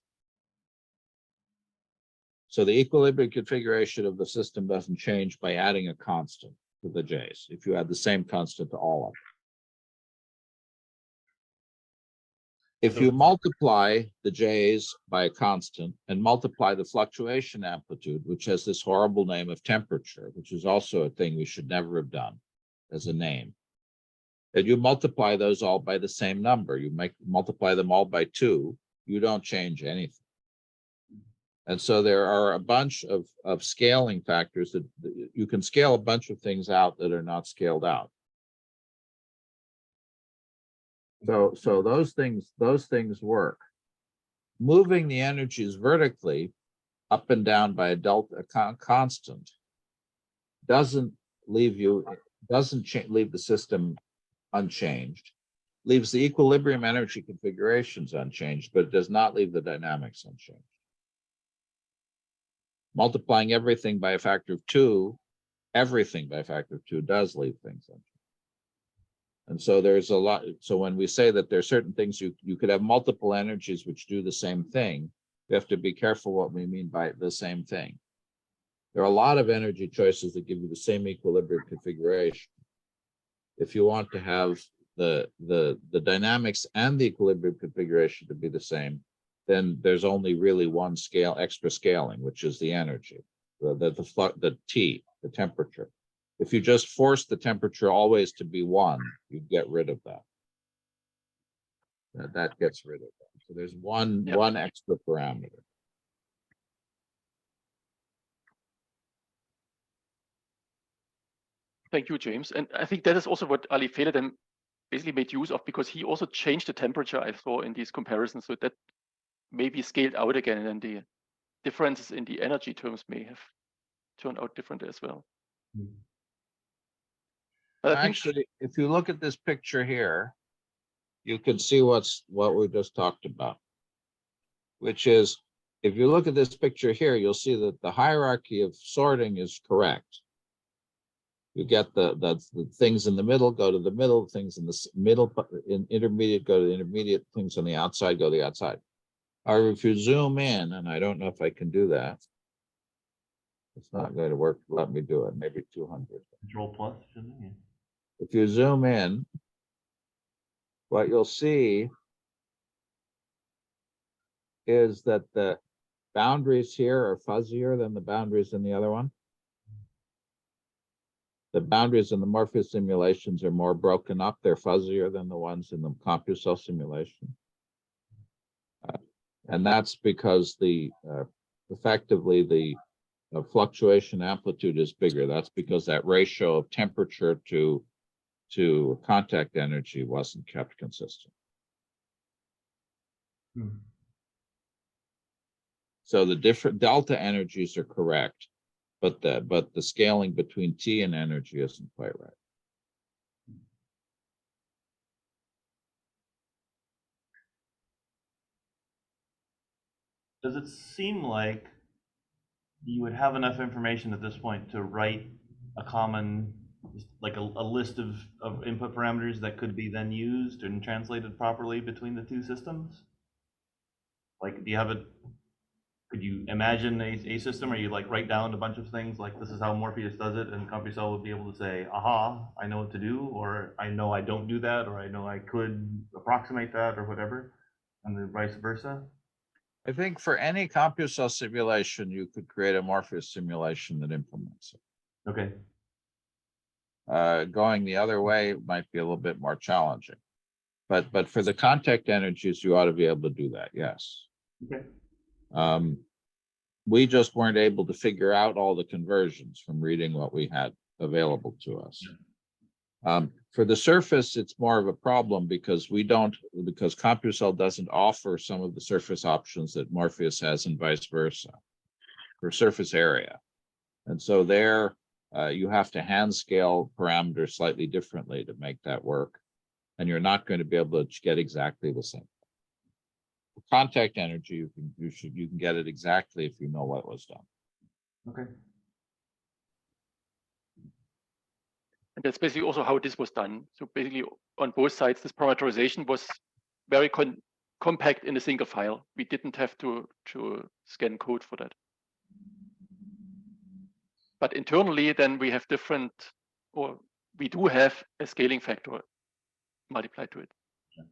So the equilibrium configuration of the system doesn't change by adding a constant to the J's, if you add the same constant to all of them. If you multiply the J's by a constant and multiply the fluctuation amplitude, which has this horrible name of temperature, which is also a thing we should never have done as a name, and you multiply those all by the same number, you multiply them all by 2, you don't change anything. And so there are a bunch of scaling factors that you can scale a bunch of things out that are not scaled out. So those things work. Moving the energies vertically up and down by a constant doesn't leave the system unchanged. Leaves the equilibrium energy configurations unchanged, but it does not leave the dynamics unchanged. Multiplying everything by a factor of 2, everything by a factor of 2 does leave things unchanged. And so there's a lot. So when we say that there are certain things you could have multiple energies which do the same thing, we have to be careful what we mean by the same thing. There are a lot of energy choices that give you the same equilibrium configuration. If you want to have the dynamics and the equilibrium configuration to be the same, then there's only really one scale, extra scaling, which is the energy, the T, the temperature. If you just force the temperature always to be 1, you get rid of that. That gets rid of that. So there's one extra parameter. Thank you, James. And I think that is also what Ali Fele then basically made use of, because he also changed the temperature I saw in these comparisons, so that may be scaled out again, and then the differences in the energy terms may have turned out different as well. But actually, if you look at this picture here, you can see what we just talked about, which is, if you look at this picture here, you'll see that the hierarchy of sorting is correct. You get the things in the middle go to the middle, things in the middle, in intermediate go to the intermediate, things on the outside go to the outside. However, if you zoom in, and I don't know if I can do that, it's not going to work. Let me do it. Maybe 200. Control plus, shouldn't you? If you zoom in, what you'll see is that the boundaries here are fuzzier than the boundaries in the other one. The boundaries in the Morpheus simulations are more broken up. They're fuzzier than the ones in the CompuCell simulation. And that's because effectively the fluctuation amplitude is bigger. That's because that ratio of temperature to contact energy wasn't kept consistent. So the different delta energies are correct, but the scaling between T and energy isn't quite right. Does it seem like you would have enough information at this point to write a common, like a list of input parameters that could be then used and translated properly between the two systems? Like, do you have could you imagine a system where you like write down a bunch of things, like this is how Morpheus does it, and CompuCell would be able to say, aha, I know what to do, or I know I don't do that, or I know I could approximate that, or whatever, and then vice versa? I think for any CompuCell simulation, you could create a Morpheus simulation that implements it. Okay. Going the other way might be a little bit more challenging, but for the contact energies, you ought to be able to do that. Yes. Okay. We just weren't able to figure out all the conversions from reading what we had available to us. For the surface, it's more of a problem because because CompuCell doesn't offer some of the surface options that Morpheus has and vice versa for surface area. And so there, you have to hand scale parameters slightly differently to make that work. And you're not going to be able to get exactly the same. For contact energy, you can get it exactly if you know what was done. Okay. And that's basically also how this was done. So basically on both sides, this parameterization was very compact in a single file. We didn't have to scan code for that. But internally, then we have different, or we do have a scaling factor multiplied to it. Yeah.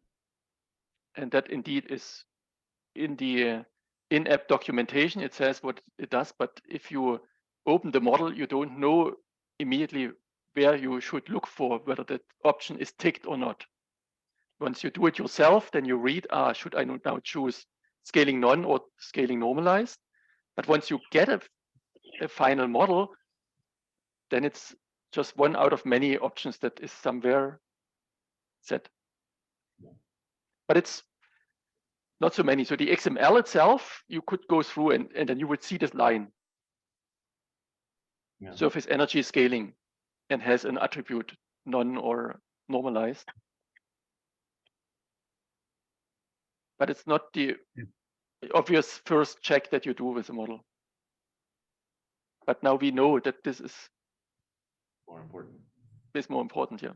And that indeed is in the in-app documentation, it says what it does, but if you open the model, you don't know immediately where you should look for whether that option is ticked or not. Once you do it yourself, then you read, should I now choose scaling none or scaling normalized? But once you get a final model, then it's just one out of many options that is somewhere set. But it's not so many. So the XML itself, you could go through and then you would see this line. Yeah. Surface energy scaling, and has an attribute none or normalized. But it's not the obvious first check that you do with the model. But now we know that this is More important. more important, yeah.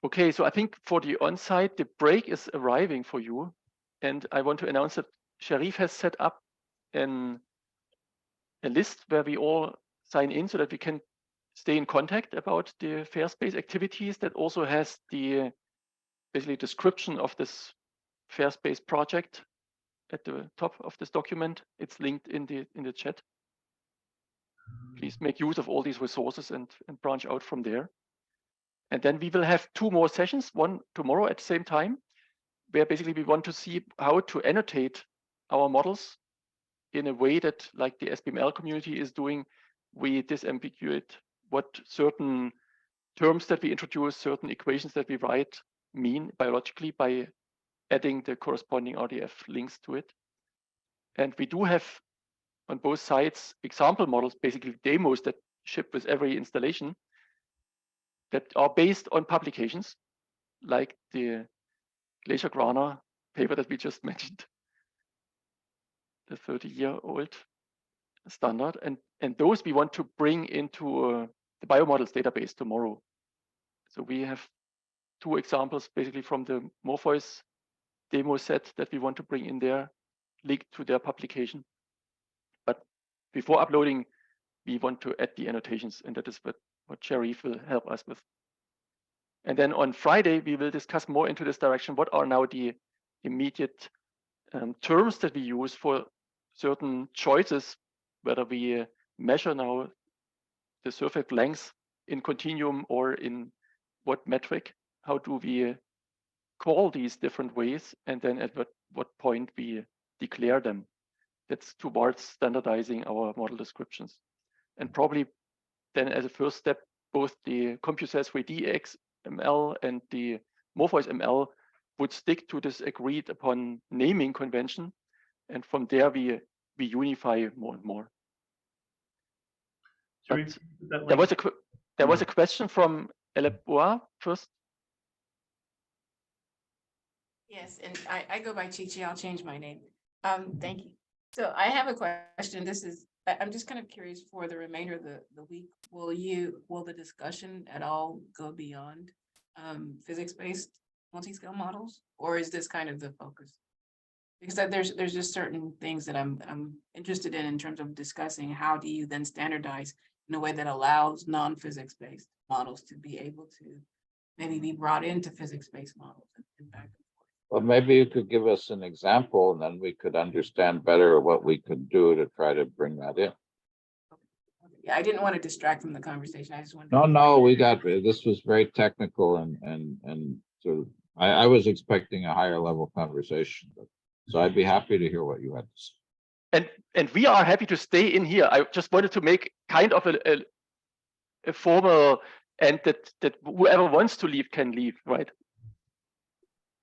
Okay, so I think for the on-site, the break is arriving for you. And I want to announce that Sharif has set up a list where we all sign in so that we can stay in contact about the FAIRSPACE activities. That also has the basically description of this FAIRSPACE project at the top of this document. It's linked in the chat. Please make use of all these resources and branch out from there. And then we will have 2 more sessions, one tomorrow at the same time, where basically we want to see how to annotate our models in a way that, like the SBML community is doing, we disambiguate what certain terms that we introduce, certain equations that we write mean biologically by adding the corresponding RDF links to it. And we do have on both sides example models, basically demos that ship with every installation that are based on publications, like the Glacier Grana paper that we just mentioned, the 30-year-old standard. And those we want to bring into the biomodels database tomorrow. So we have 2 examples basically from the Morpheus demo set that we want to bring in there, linked to their publication. But before uploading, we want to add the annotations, and that is what Sharif will help us with. And then on Friday, we will discuss more into this direction. What are now the immediate terms that we use for certain choices, whether we measure now the surface length in continuum or in what metric? How do we call these different ways? And then at what point we declare them? That's towards standardizing our model descriptions. And probably then as a first step, both the CompuSys 3D XML and the Morpheus ML would stick to this agreed upon naming convention. And from there, we unify more and more. But there was a question from Eleboa first. Yes, and I go by Chi-Chi. I'll change my name. Thank you. So I have a question. I'm just kind of curious for the remainder of the week. Will the discussion at all go beyond physics-based multi-scale models, or is this kind of the focus? Because there's just certain things that I'm interested in terms of discussing. How do you then standardize in a way that allows non-physics based models to be able to maybe be brought into physics-based models and back and forth? Well, maybe you could give us an example, and then we could understand better what we could do to try to bring that in. Yeah, I didn't want to distract from the conversation. I just wanted. No, we got this was very technical and sort of. I was expecting a higher level conversation, so I'd be happy to hear what you had to say. And we are happy to stay in here. I just wanted to make kind of a formal, and that whoever wants to leave can leave, right?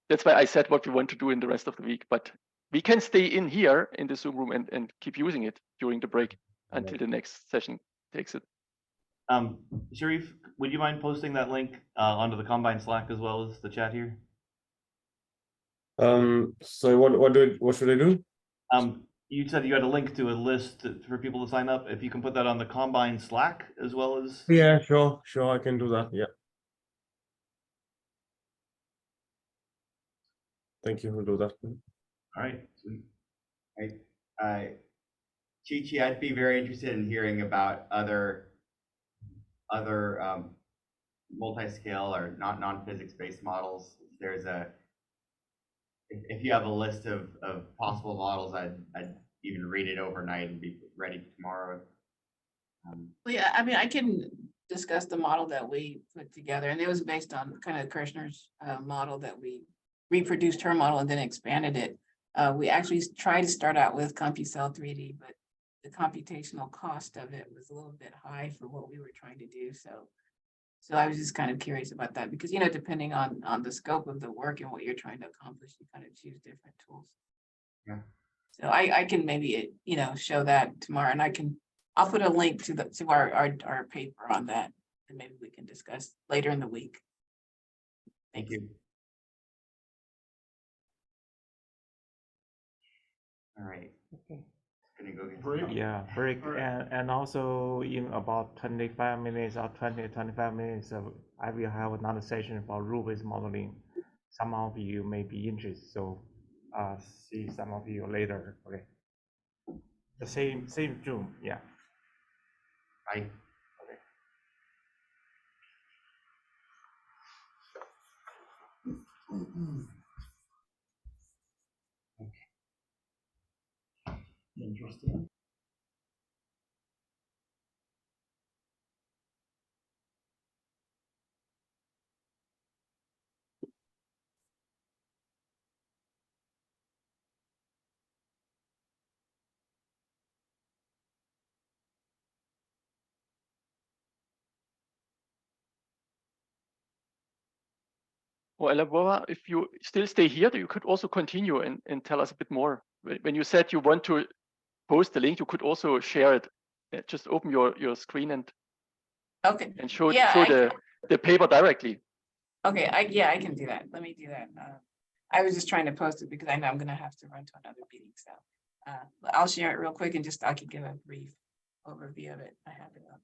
That's why I said what we want to do in the rest of the week, but we can stay in here in the Zoom room and keep using it during the break until the next session takes it. Sharif, would you mind posting that link onto the Combine Slack as well as the chat here? So what should I do? You said you had a link to a list for people to sign up. If you can put that on the Combine Slack as well as. Yeah, sure, I can do that. Yeah. Thank you. We'll do that. All right. Sweet. Chi-Chi, I'd be very interested in hearing about other multi-scale or non-physics based models. If you have a list of possible models, I'd even read it overnight and be ready tomorrow. Well, yeah, I mean, I can discuss the model that we put together, and it was based on kind of Kirshner's model that we reproduced her model and then expanded it. We actually tried to start out with CompuCell 3D, but the computational cost of it was a little bit high for what we were trying to do. So I was just kind of curious about that because, you know, depending on the scope of the work and what you're trying to accomplish, you kind of choose different tools. Yeah. So I can maybe, you know, show that tomorrow, and I'll put a link to our paper on that, and maybe we can discuss later in the week. Thank you. All right. Okay. Gonna go get break. Yeah, break. And also in about 25 minutes or 25 minutes, I will have another session for rule-based modeling. Some of you may be interested, so see some of you later. Okay. The same Zoom. Yeah. Bye. Interesting. Well, Elaboa, if you still stay here, you could also continue and tell us a bit more. When you said you want to post the link, you could also share it. Just open your screen and show the paper directly. Okay, I can do that. Let me do that. I was just trying to post it because I know I'm going to have to run to another meeting. So I'll share it real quick and just I can give a brief overview of it. I have it up.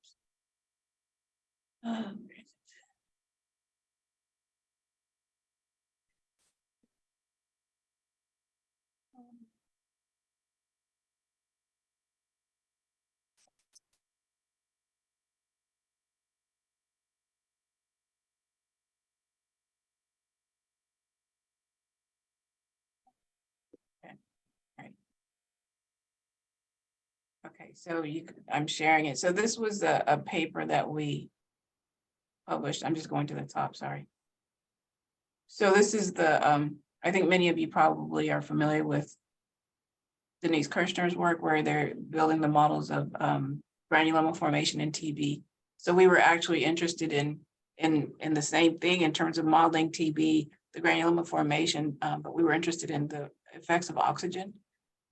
Okay, so I'm sharing it. So this was a paper that we published. I'm just going to the top, sorry. So this is the, I think many of you probably are familiar with Denise Kirshner's work where they're building the models of granuloma formation in TB. So we were actually interested in the same thing in terms of modeling TB, the granuloma formation, but we were interested in the effects of oxygen.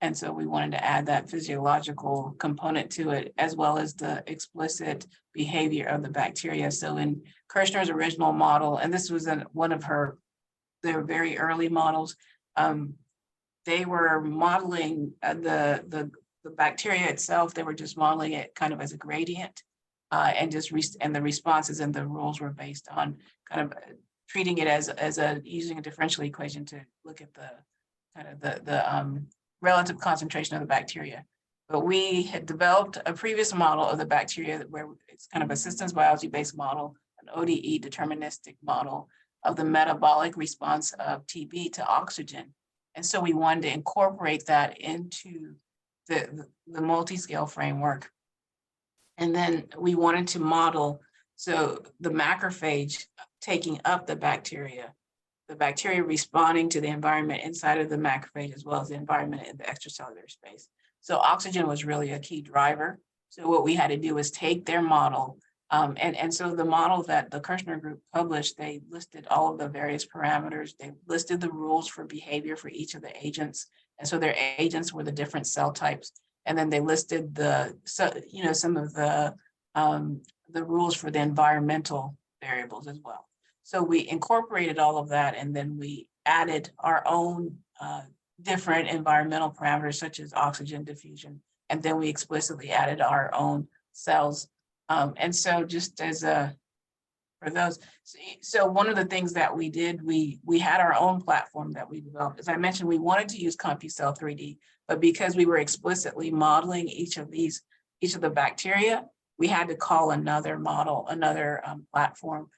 And so we wanted to add that physiological component to it, as well as the explicit behavior of the bacteria. So in Kirshner's original model, and this was one of their very early models, they were modeling the bacteria itself. They were just modeling it kind of as a gradient, and the responses and the rules were based on kind of treating it as using a differential equation to look at the kind of the relative concentration of the bacteria. But we had developed a previous model of the bacteria where it's kind of a systems biology based model, an ODE deterministic model of the metabolic response of TB to oxygen. And so we wanted to incorporate that into the multi-scale framework. And then we wanted to model, so the macrophage taking up the bacteria responding to the environment inside of the macrophage, as well as the environment in the extracellular space. So oxygen was really a key driver. So what we had to do was take their model, and so the model that the Kirshner group published, they listed all of the various parameters. They listed the rules for behavior for each of the agents. And so their agents were the different cell types. And then they listed some of the rules for the environmental variables as well. So we incorporated all of that, and then we added our own different environmental parameters, such as oxygen diffusion, and then we explicitly added our own cells. And so just as for those, so one of the things that we did, we had our own platform that we developed. As I mentioned, we wanted to use CompuCell 3D, but because we were explicitly modeling each of the bacteria, we had to call another model, another platform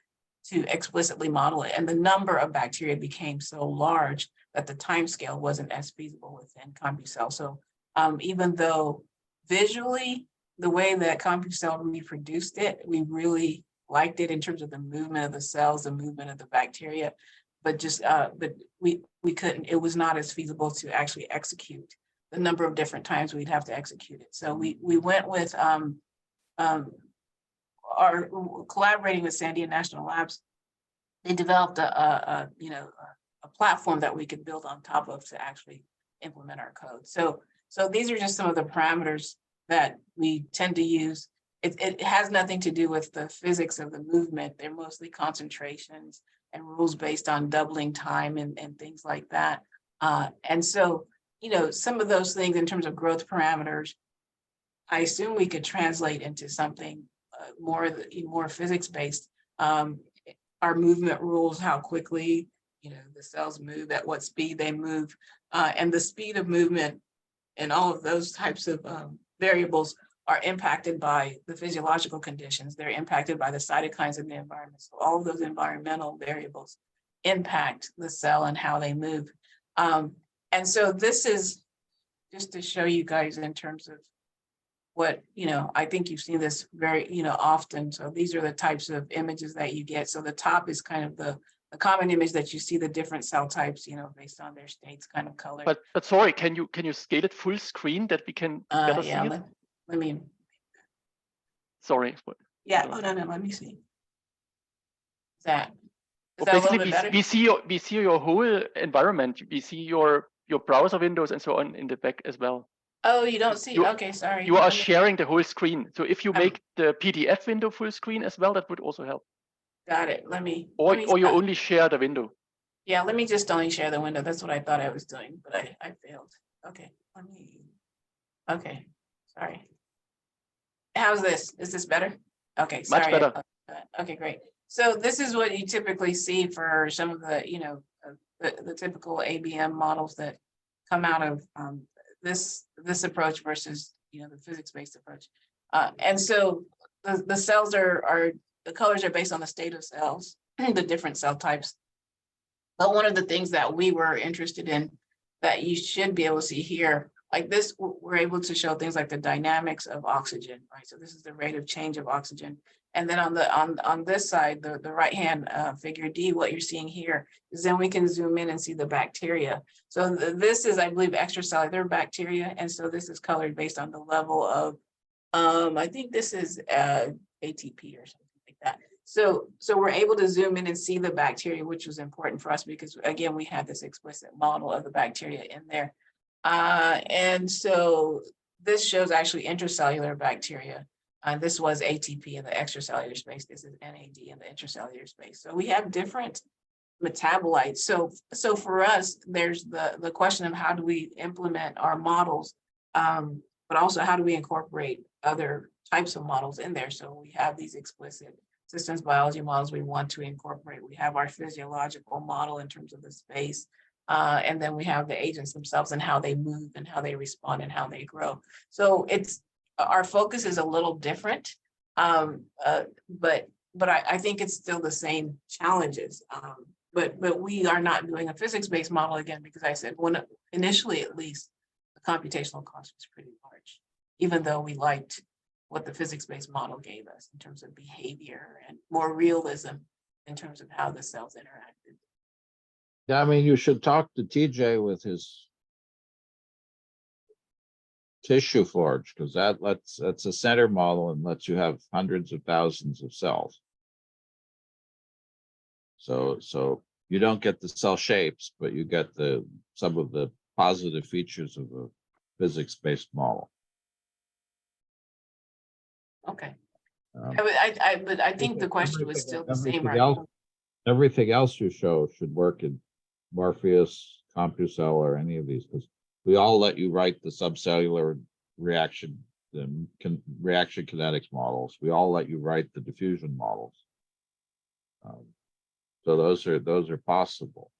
to explicitly model it. And the number of bacteria became so large that the time scale wasn't as feasible within CompuCell. So even though visually, the way that CompuCell reproduced it, we really liked it in terms of the movement of the cells, the movement of the bacteria, but we couldn't, it was not as feasible to actually execute the number of different times we'd have to execute it. So we went with collaborating with Sandia National Labs. They developed a platform that we could build on top of to actually implement our code. So these are just some of the parameters that we tend to use. It has nothing to do with the physics of the movement. They're mostly concentrations and rules based on doubling time and things like that. And so, some of those things in terms of growth parameters, I assume we could translate into something more physics-based. Our movement rules, how quickly the cells move, at what speed they move, and the speed of movement and all of those types of variables are impacted by the physiological conditions. They're impacted by the cytokines in the environment. So all of those environmental variables impact the cell and how they move. And so this is just to show you guys in terms of what, I think you've seen this very, often. So these are the types of images that you get. So the top is kind of the common image that you see the different cell types, based on their states kind of color. But sorry, can you scale it full screen that we can better see it? Let me. Sorry. Yeah. Oh, no, let me see. Is that a Basically, little bit better? we see your whole environment. We see your browser windows and so on in the back as well. Oh, you don't see? Okay, sorry. You are sharing the whole screen. So if you make the PDF window full screen as well, that would also help. Got it. Let me. Or you only share the window. Yeah, let me just only share the window. That's what I thought I was doing, but I failed. Okay, let me. Okay, sorry. How's this? Is this better? Okay, sorry. Much better. Okay, great. So this is what you typically see for some of the, the typical ABM models that come out of this approach versus, the physics-based approach. And so the cells the colors are based on the state of cells, the different cell types. But one of the things that we were interested in that you should be able to see here, like this, we're able to show things like the dynamics of oxygen, right? So this is the rate of change of oxygen. And then on this side, the right-hand figure D, what you're seeing here is then we can zoom in and see the bacteria. So this is, I believe, extracellular bacteria. And so this is colored based on the level of, I think this is ATP or something like that. So we're able to zoom in and see the bacteria, which was important for us because, again, we had this explicit model of the bacteria in there. And so this shows actually intracellular bacteria. This was ATP in the extracellular space. This is NAD in the intracellular space. So we have different metabolites. So for us, there's the question of how do we implement our models, but also how do we incorporate other types of models in there? So we have these explicit systems biology models we want to incorporate. We have our physiological model in terms of the space. And then we have the agents themselves and how they move and how they respond and how they grow. So our focus is a little different, but I think it's still the same challenges. But we are not doing a physics-based model again, because I said initially, at least, the computational cost was pretty large, even though we liked what the physics-based model gave us in terms of behavior and more realism in terms of how the cells interacted. Yeah, I mean, you should talk to TJ with his tissue forge, because that's a center model and lets you have hundreds of thousands of cells. So you don't get the cell shapes, but you get some of the positive features of a physics-based model. Okay. But I think the question was still the same, right? Everything else you show should work in Morpheus, CompuCell, or any of these, because we all let you write the subcellular reaction, reaction kinetics models. We all let you write the diffusion models. So those are possible.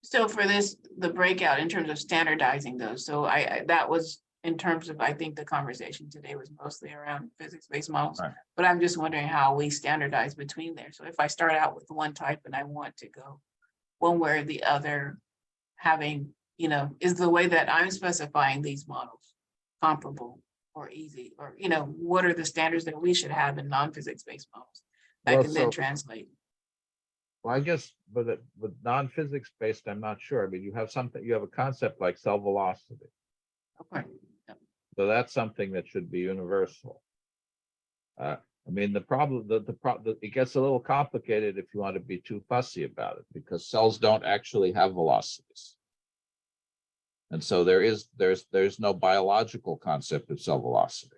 So for the breakout in terms of standardizing those, so that was in terms of, I think the conversation today was mostly around physics-based models, right. But I'm just wondering how we standardize between there. So if I start out with one type and I want to go one way or the other, having, is the way that I'm specifying these models comparable or easy, or, what are the standards that we should have in non-physics-based models that can then translate? Well, I guess, but with non-physics based, I'm not sure. I mean, you have a concept like cell velocity. Okay. So that's something that should be universal. I mean, the problem, it gets a little complicated if you want to be too fussy about it, because cells don't actually have velocities. And so there's no biological concept of cell velocity.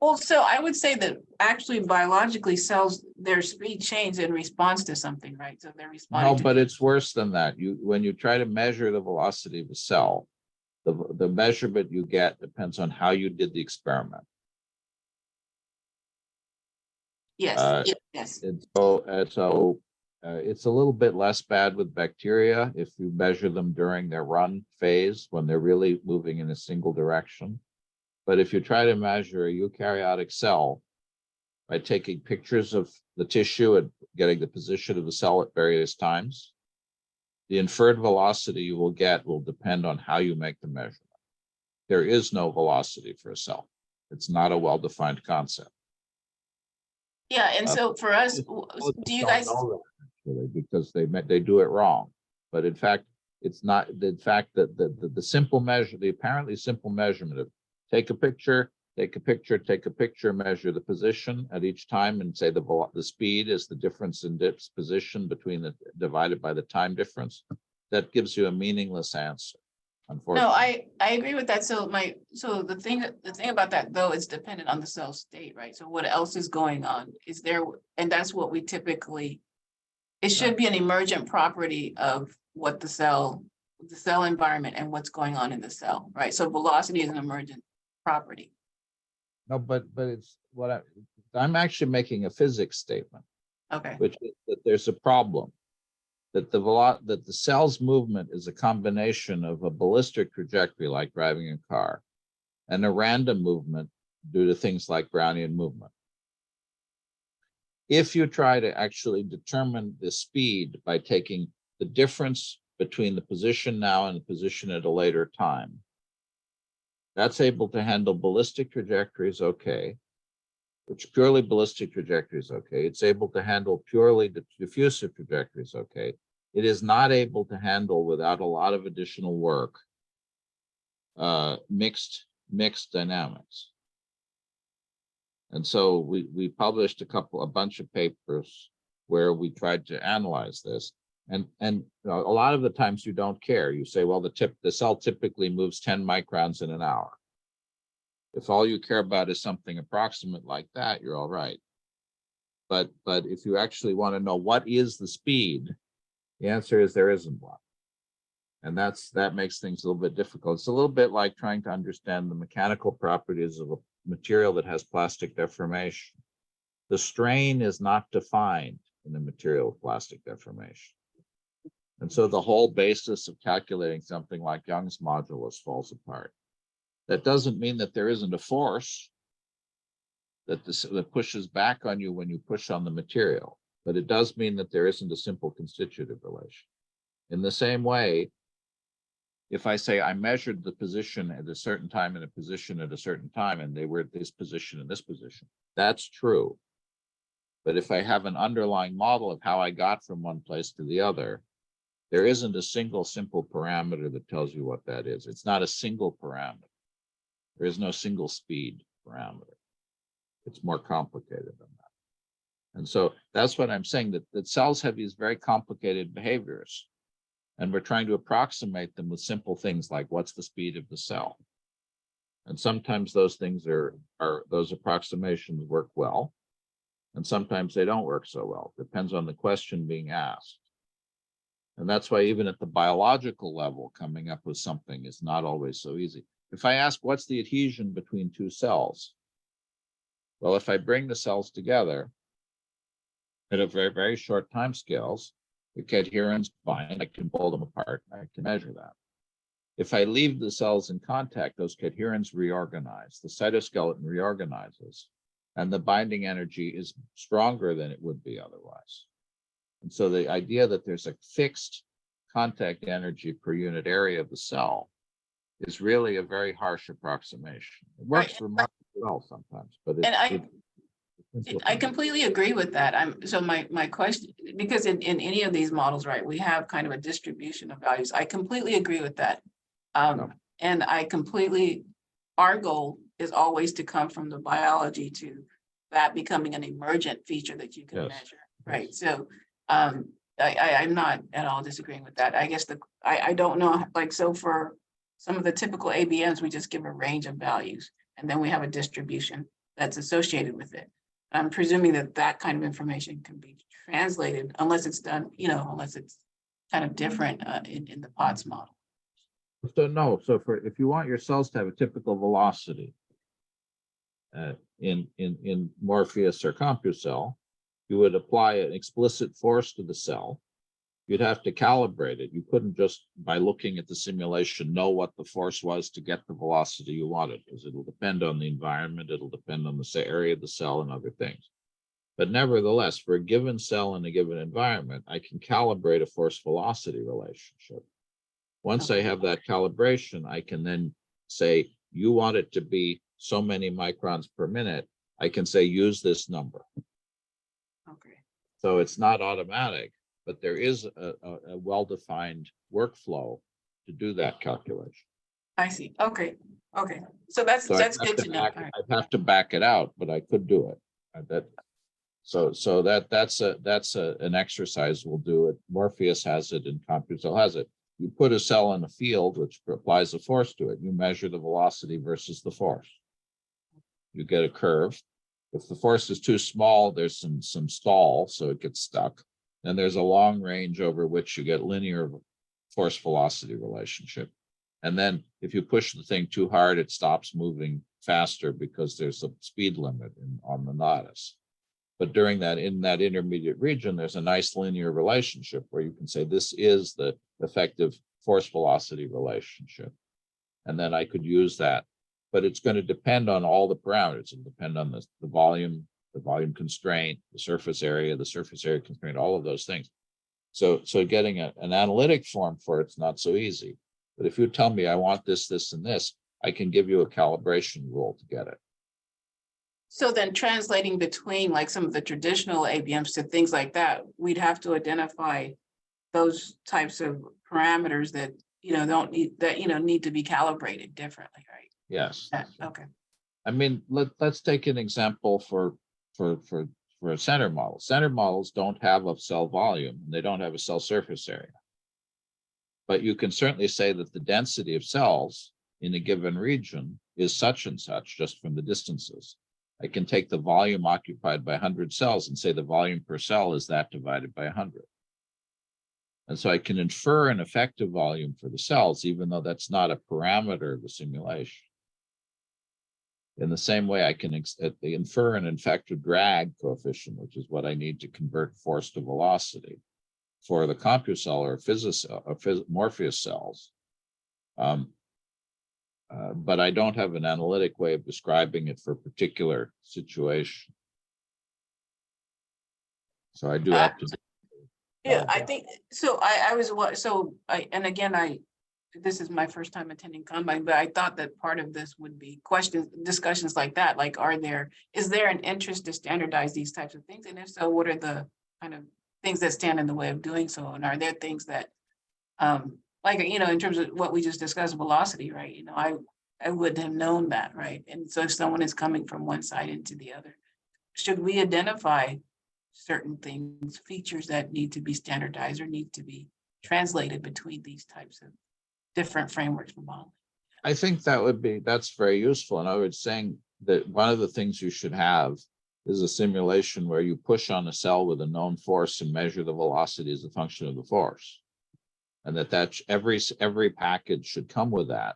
Well, so I would say that actually biologically cells, their speed changes in response to something, right? So they're responding. No, but it's worse than that. When you try to measure the velocity of a cell, the measurement you get depends on how you did the experiment. Yes, yes. And so it's a little bit less bad with bacteria if you measure them during their run phase when they're really moving in a single direction. But if you try to measure a eukaryotic cell, by taking pictures of the tissue and getting the position of the cell at various times. The inferred velocity you will get will depend on how you make the measurement. There is no velocity for a cell. It's not a well-defined concept. Yeah, and so for us, do you guys? Actually, because they do it wrong, but in fact, it's not. In fact, that the simple measure, the apparently simple measurement of take a picture, measure the position at each time, and say the speed is the difference in its position between the divided by the time difference. That gives you a meaningless answer. No, I agree with that. So the thing about that though is dependent on the cell state, right? So what else is going on? Is there, and that's what we typically, it should be an emergent property of what the cell environment and what's going on in the cell, right? So velocity is an emergent property. No, but it's what I'm actually making a physics statement. Okay. Which is that there's a problem. That the cell's movement is a combination of a ballistic trajectory like driving a car and a random movement due to things like Brownian movement. If you try to actually determine the speed by taking the difference between the position now and the position at a later time, that's able to handle ballistic trajectories, okay. Which purely ballistic trajectories, okay. It's able to handle purely diffusive trajectories, okay. It is not able to handle, without a lot of additional work, mixed dynamics. And so we published a bunch of papers where we tried to analyze this. And a lot of the times you don't care. You say, well, the cell typically moves 10 microns in an hour. If all you care about is something approximate like that, you're all right. But if you actually want to know what is the speed, the answer is there isn't one. And that makes things a little bit difficult. It's a little bit like trying to understand the mechanical properties of a material that has plastic deformation. The strain is not defined in the material of plastic deformation. And so the whole basis of calculating something like Young's modulus falls apart. That doesn't mean that there isn't a force that pushes back on you when you push on the material, but it does mean that there isn't a simple constitutive relation. In the same way, if I say I measured the position at a certain time and a position at a certain time, and they were at this position and this position, that's true. But if I have an underlying model of how I got from one place to the other, there isn't a single simple parameter that tells you what that is. It's not a single parameter. There is no single speed parameter. It's more complicated than that. And so that's what I'm saying, that cells have these very complicated behaviors. And we're trying to approximate them with simple things like what's the speed of the cell. And sometimes those things those approximations work well. And sometimes they don't work so well. Depends on the question being asked. And that's why even at the biological level, coming up with something is not always so easy. If I ask what's the adhesion between two cells? Well, if I bring the cells together at a very, very short time scales, the coherence bind, I can pull them apart, I can measure that. If I leave the cells in contact, those coherence reorganize, the cytoskeleton reorganizes, and the binding energy is stronger than it would be otherwise. And so the idea that there's a fixed contact energy per unit area of the cell is really a very harsh approximation. It works remarkably well sometimes, but I completely agree with that. So my question, because in any of these models, right, we have kind of a distribution of values. I completely agree with that. And our goal is always to come from the biology to that becoming an emergent feature that you can measure, right? So I'm not at all disagreeing with that. I guess I don't know, like, so for some of the typical ABMs, we just give a range of values, and then we have a distribution that's associated with it. I'm presuming that kind of information can be translated, unless it's done, unless it's kind of different in the POTS model. So no, if you want your cells to have a typical velocity in Morpheus or CompuCell, you would apply an explicit force to the cell. You'd have to calibrate it. You couldn't just, by looking at the simulation, know what the force was to get the velocity you wanted, because it'll depend on the environment, it'll depend on the area of the cell and other things. But nevertheless, for a given cell in a given environment, I can calibrate a force-velocity relationship. Once I have that calibration, I can then say, you want it to be so many microns per minute. I can say, use this number. Okay. So it's not automatic, but there is a well-defined workflow to do that calculation. I see. Okay. Okay. So that's So good to know. All right. I'd have to back it out, but I could do it. That's an exercise we'll do it. Morpheus has it and CompuCell has it. You put a cell in a field which applies a force to it. You measure the velocity versus the force. You get a curve. If the force is too small, there's some stall, so it gets stuck. Then there's a long range over which you get linear force velocity relationship. And then if you push the thing too hard, it stops moving faster because there's a speed limit on the nodus. But during that, in that intermediate region, there's a nice linear relationship where you can say this is the effective force velocity relationship. And then I could use that. But it's going to depend on all the parameters. It'll depend on the volume constraint, the surface area constraint, all of those things. So getting an analytic form for it's not so easy. But if you tell me I want this, this, and this, I can give you a calibration rule to get it. So then translating between like some of the traditional ABMs to things like that, we'd have to identify those types of parameters that, need to be calibrated differently, right? Yes. Okay. I mean, let's take an example for a center model. Center models don't have a cell volume, and they don't have a cell surface area. But you can certainly say that the density of cells in a given region is such and such just from the distances. I can take the volume occupied by 100 cells and say the volume per cell is that divided by 100. And so I can infer an effective volume for the cells, even though that's not a parameter of the simulation. In the same way, I can infer an effective drag coefficient, which is what I need to convert force to velocity for the CompuCell or Morpheus cells. But I don't have an analytic way of describing it for a particular situation. So I do have to. Yeah, I think so. This is my first time attending Combine, but I thought that part of this would be discussions like that. Like, is there an interest to standardize these types of things? And if so, what are the kind of things that stand in the way of doing so? And are there things that, in terms of what we just discussed, velocity, right? I wouldn't have known that, right? And so if someone is coming from one side into the other, should we identify certain things, features that need to be standardized or need to be translated between these types of different frameworks for modeling? I think that's very useful. In other words, saying that one of the things you should have is a simulation where you push on a cell with a known force and measure the velocity as a function of the force. And that every package should come with that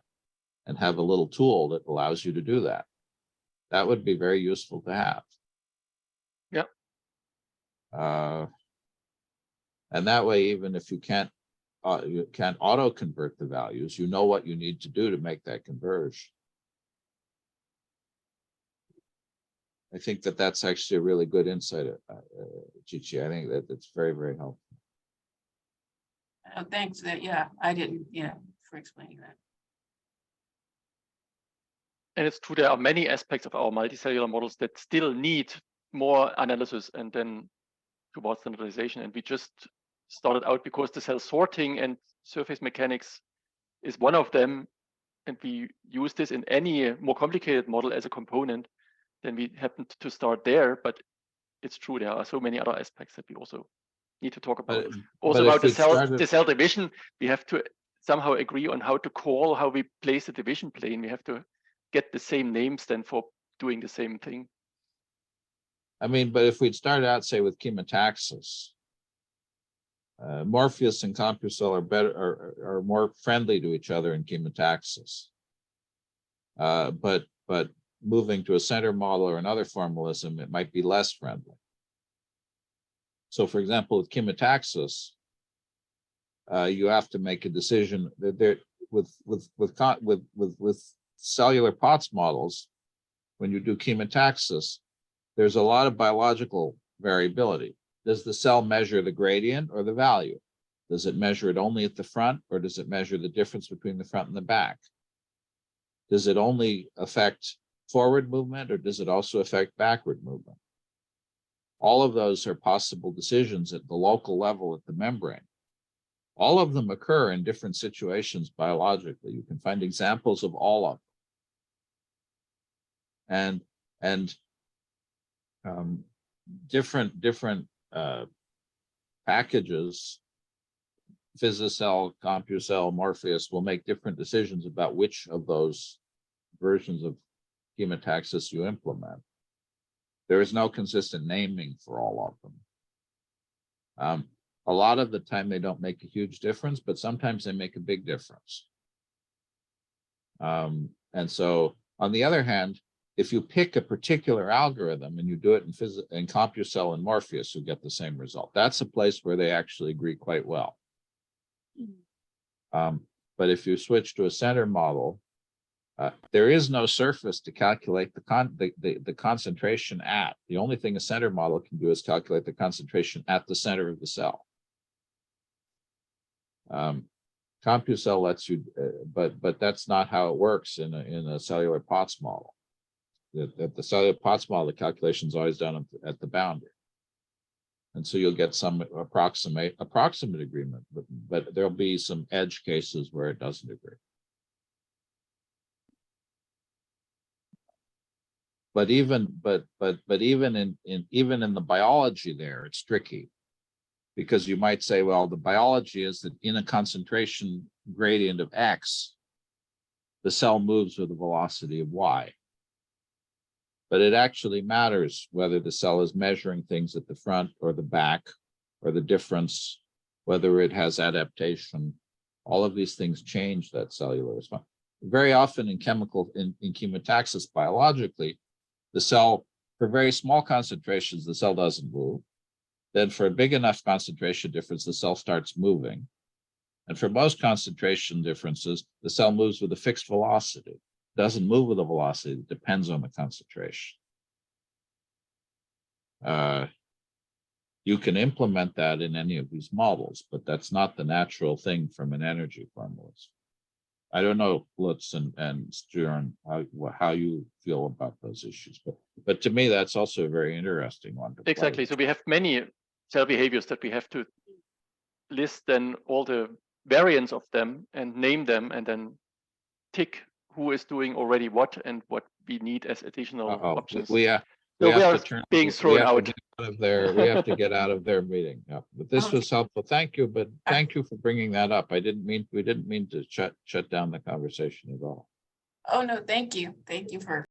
and have a little tool that allows you to do that. That would be very useful to have. Yeah. And that way, even if you can't auto convert the values, you know what you need to do to make that converge. I think that's actually a really good insight, Chichi. I think that it's very, very helpful. Thanks. For explaining that. And it's true, there are many aspects of our multicellular models that still need more analysis and then towards standardization. And we just started out because the cell sorting and surface mechanics is one of them. And we use this in any more complicated model as a component. Then we happened to start there, but it's true, there are so many other aspects that we also need to talk about. About the cell division, we have to somehow agree on how we place the division plane. We have to get the same names then for doing the same thing. I mean, but if we'd started out, say, with chemotaxis, Morpheus and CompuCell are more friendly to each other in chemotaxis. But moving to a center model or another formalism, it might be less friendly. So, for example, with chemotaxis, you have to make a decision that with cellular POTS models. When you do chemotaxis, there's a lot of biological variability. Does the cell measure the gradient or the value? Does it measure it only at the front, or does it measure the difference between the front and the back? Does it only affect forward movement, or does it also affect backward movement? All of those are possible decisions at the local level at the membrane. All of them occur in different situations biologically. You can find examples of all of them. And different packages, PhysiCell, CompuCell, Morpheus, will make different decisions about which of those versions of chemotaxis you implement. There is no consistent naming for all of them. A lot of the time they don't make a huge difference, but sometimes they make a big difference. And so, on the other hand, if you pick a particular algorithm and you do it in CompuCell and Morpheus, you get the same result. That's a place where they actually agree quite well. But if you switch to a center model, there is no surface to calculate the concentration at. The only thing a center model can do is calculate the concentration at the center of the cell. CompuCell lets you, but that's not how it works in a cellular POTS model. At the cellular POTS model, the calculation is always done at the boundary. And so you'll get some approximate agreement, but there'll be some edge cases where it doesn't agree. But even in the biology there, it's tricky, because you might say, well, the biology is that in a concentration gradient of X, the cell moves with a velocity of Y. But it actually matters whether the cell is measuring things at the front or the back, or the difference, whether it has adaptation. All of these things change that cellular response. Very often in chemotaxis biologically, the cell, for very small concentrations, the cell doesn't move. Then for a big enough concentration difference, the cell starts moving. And for most concentration differences, the cell moves with a fixed velocity. Doesn't move with a velocity, it depends on the concentration. You can implement that in any of these models, but that's not the natural thing from an energy formulas. I don't know, Lutz and Stjorn, how you feel about those issues, but to me, that's also a very interesting one. Exactly. So we have many cell behaviors that we have to list then all the variants of them and name them, and then tick who is doing already what and what we need as additional options. We are being thrown out. We have to get out of their meeting. Yeah. But this was helpful. Thank you. But thank you for bringing that up. We didn't mean to shut down the conversation at all. Oh no, thank you. Thank you for